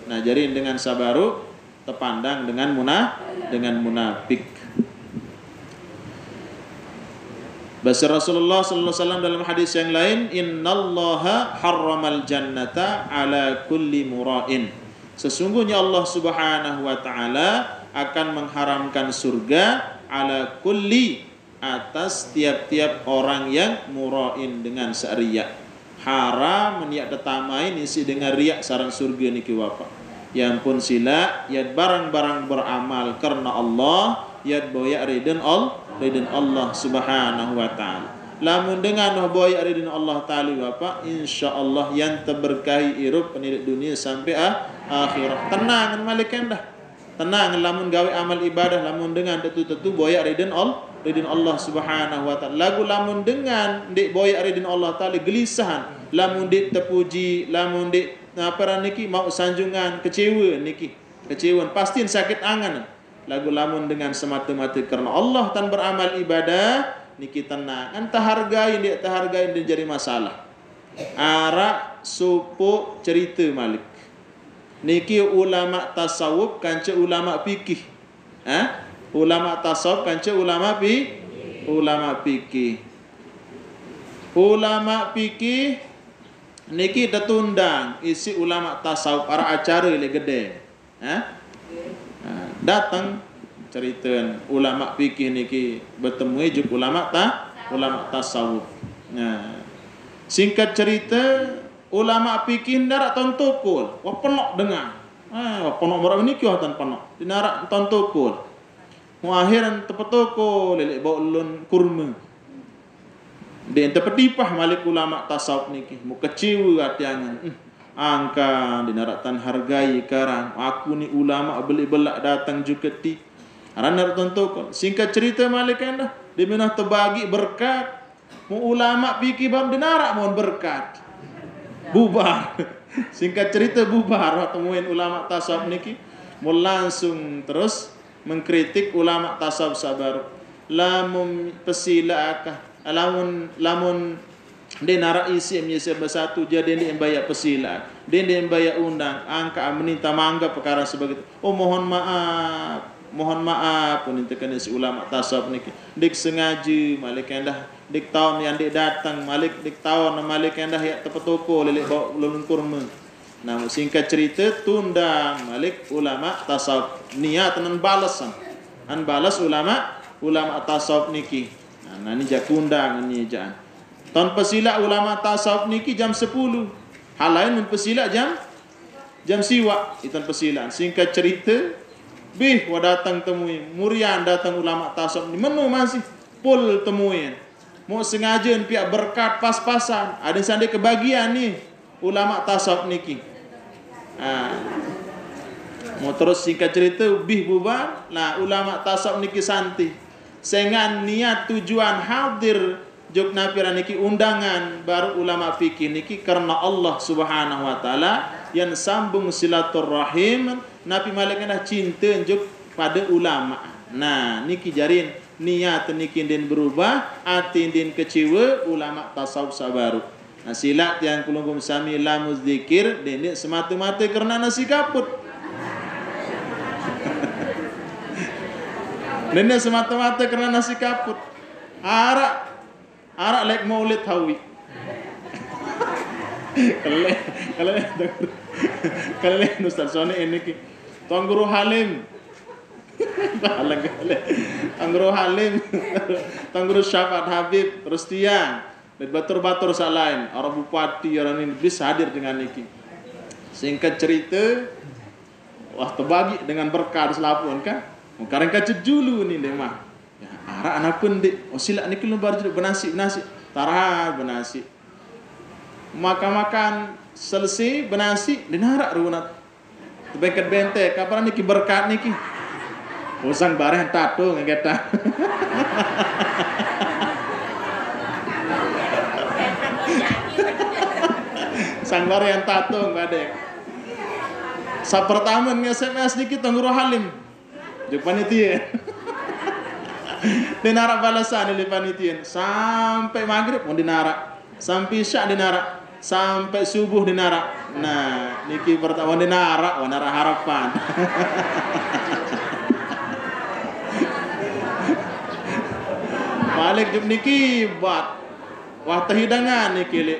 Nah, jadi dengan sabaru terpandang dengan munafik. Bahasa Rasulullah sallallahu alaihi wasallam dalam hadis yang lain, innallaha harramal jannata ala kulli mura'in. Sesungguhnya Allah Subhanahu wa taala akan mengharamkan surga ala kulli, atas tiap-tiap orang yang mura'in, dengan seriak. Haram meniak detamai isi dengan riak sarang surga niki wapa. Yang pun sila yad barang-barang beramal karena Allah, yad boya ridin Allah Subhanahu wa ta'ala. lamun dengan boy ada dina Allah Taala bapa, insyaallah yang terberkahi hidup pendidik dunia sampai akhirat. Tenang malikan dah. Tenang lamun gawe amal ibadah lamun dengan tentu boy ada dina Allah Subhanahu wa taala. Lagu lamun dengan dik boy ada dina Allah Taala gelisahan, lamun dik terpuji, lamun dik apa niki mau sanjungan, kecewa niki. Kecewa pasti sakit angan. Lagu lamun dengan semata-mata kerana Allah tan beramal ibadah niki tenang. Entah hargai dia jadi masalah. Arak supu cerita malik. Niki ulama tasawuf kanca ulama fikih. Ulama tasawuf kanca ulama fikih. Ulama fikih niki datundang isi ulama tasawuf para acara le gede. Datang cerita ulama fikih niki bertemu juk ulama tasawuf. Singkat cerita ulama fikih ndarak tontokul, wa penok dengar. Wa penok berapa niki watan penok. Dinarak tontokul. Mu akhiran tepetoko lelek bawa ulun kurma. Dia terpetipah malik ulama tasawuf niki. Mu kecewa hati angan. Angka dinaratan hargai karang aku ni ulama beli belak datang juga ti aranar tontok singkat cerita malik anda di mana terbagi berkat mu ulama fikih bab dinarak mohon berkat bubar singkat cerita bubar temuin ulama tasawuf niki mu langsung terus mengkritik ulama tasawuf sabar lamun pesila akah lamun dia narak isi menyesal bersatu jadi dia bayar pesilat dia bayar undang angka meminta mangga perkara sebagai mohon maaf pun intakan si ulama tasawuf niki dik sengaja malik endah dik tahun yang dik datang malik dik tahun malik endah ya tepetoko lelek bawa lulun kurma. Nah singkat cerita tundang malik ulama tasawuf niat nan balasan an balas ulama tasawuf niki. Nah ni jak undang ni jangan tahun pesila ulama tasawuf niki jam 10. Hal lain pesila jam siwak itu pesila. Singkat cerita, wa datang temui murian datang ulama tasawuf ni menu masih pul temuin. Mau sengaja pihak berkat pas-pasan. Ada sandi kebagian ni ulama tasawuf niki. Mau terus singkat cerita bubar. Nah ulama tasawuf niki santi. Sengan niat tujuan hadir jok napira niki undangan baru ulama fikih niki karena Allah Subhanahu wa taala yang sambung silaturahim nabi malaikat dah cinta jok pada ulama. Nah niki jarin niat niki den berubah ati den kecewa ulama tasawuf sabaru. Nah silat yang kulungkum sami lamuz zikir den semata-mata karena nasi kaput. Den semata-mata karena nasi kaput. Arak like maulid hawi. Kalau Ustaz Soni ini ki tuan guru Halim. Tuan guru Halim, tuan guru Syafaat Habib, Rustian, dan batur-batur salain, orang bupati orang ini bisa hadir dengan niki. Singkat cerita, wah terbagi dengan berkat selapun kan. Sekarang kacut julu ni deh mah. Arak anak pun dik, silak ni kelum baru benasi, tarah benasi. Makan selesai benasi, dinarak runat. Tebekat bente, kapan niki berkat niki? Usang barang tato ngeketa. Sang barang yang tato ngadek. Sa pertama nge-SMS niki Tangguru Halim. Jok panitia. Dinarak balasan oleh panitia sampai maghrib pun dinarak, sampai isya dinarak, sampai subuh dinarak. Nah, niki pertama dinarak, narak harapan. Balik jum niki buat waktu hidangan niki le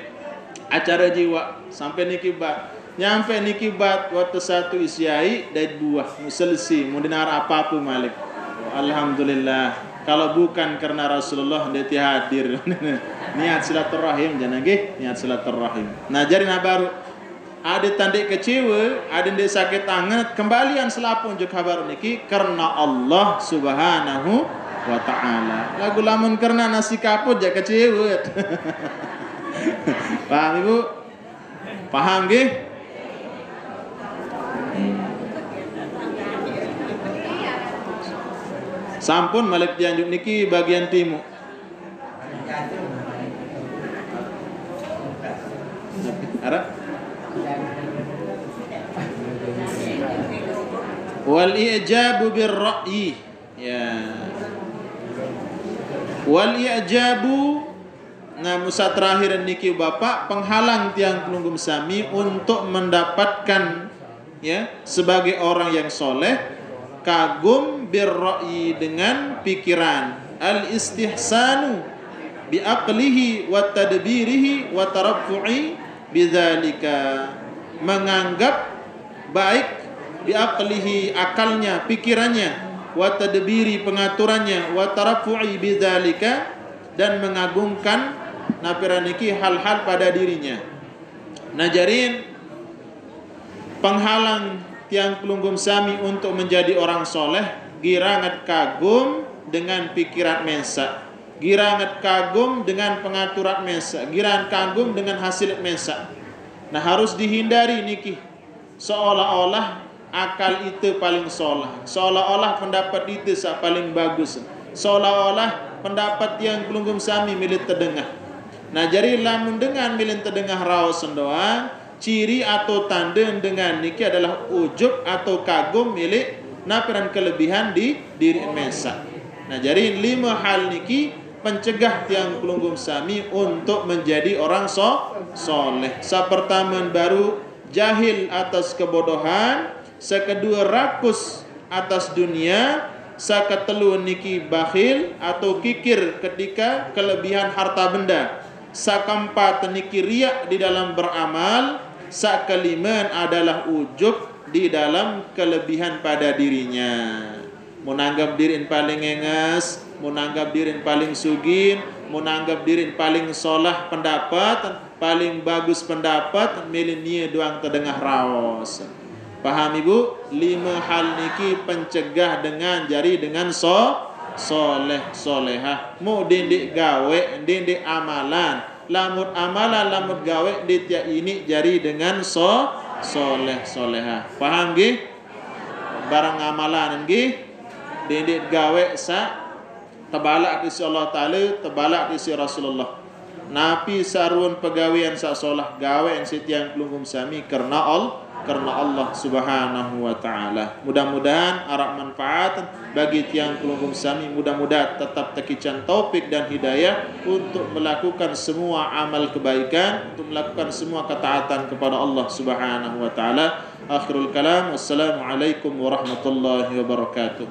acara jiwa sampai niki bat nyampe niki bat waktu satu isyai dan buah selesai mau dinarak apa pun malik. Alhamdulillah. Kalau bukan karena Rasulullah dia hadir. Niat silaturahim jangan nggih, niat silaturahim. Nah jadi baru ada tanda kecewa, ada yang sakit tangan, kembalian selapun je kabar niki karena Allah Subhanahu wa ta'ala. Lagu lamun karena nasi kaput ja kecewet. Paham Ibu? Paham nggih? Sampun Malik Cianjur niki bagian timur. Arab wal i'jabu bir ra'yi ya wal i'jabu nah musa terakhir niki Bapak penghalang tiang pelunggum sami untuk mendapatkan ya sebagai orang yang soleh kagum bir ra'yi dengan pikiran al istihsanu bi aqlihi wa tadbirihi wa taraffu'i bidzalika menganggap baik biaqlihi akalnya pikirannya wa tadbiri pengaturannya wa taraffu'i bidzalika dan mengagungkan napiraniki hal-hal pada dirinya. Najarin penghalang tiang pelunggum sami untuk menjadi orang soleh girangat kagum dengan pikiran mensa, girangat kagum dengan pengaturan mensa, girangat kagum dengan hasil mensa. Nah harus dihindari niki seolah-olah akal itu paling soleh, seolah-olah pendapat itu paling bagus, seolah-olah pendapat yang pelunggum sami milik terdengah. Nah jadi lamun dengan milik terdengah raos doang, ciri atau tanda dengan niki adalah ujub atau kagum milik napiran kelebihan di diri mensa. Nah jadi 5 hal niki pencegah tiang pelunggum sami untuk menjadi orang soleh. Pertama baru jahil atas kebodohan, sekedua rakus atas dunia, sakatelu niki bakhil atau kikir ketika kelebihan harta benda, sakampat niki riak di dalam beramal, sakeliman adalah ujub di dalam kelebihan pada dirinya. Menanggap diri paling enges, menanggap diri paling sugih, menanggap diri paling solah pendapat, paling bagus pendapat, milenia doang terdengah raos. Paham Ibu? 5 hal niki pencegah dengan jari dengan soleh solehah. Mu dindik gawe, dindik amalan, lamut amalan, lamut gawe ditia ini jari dengan soleh solehah. Paham nggih? Barang amalan nggih dindik gawe sa tebalak di si Allah Ta'ala, tebalak di si Rasulullah. Napi sarun pegawean sa solah gawe yang setiang pelunggum sami karena Allah Subhanahu wa Ta'ala. Mudah-mudahan arah manfaat bagi tiang pelunggum sami, mudah-mudahan tetap tekican taufik dan hidayah untuk melakukan semua amal kebaikan, untuk melakukan semua ketaatan kepada Allah Subhanahu wa Ta'ala. Akhirul kalam, wassalamualaikum warahmatullahi wabarakatuh.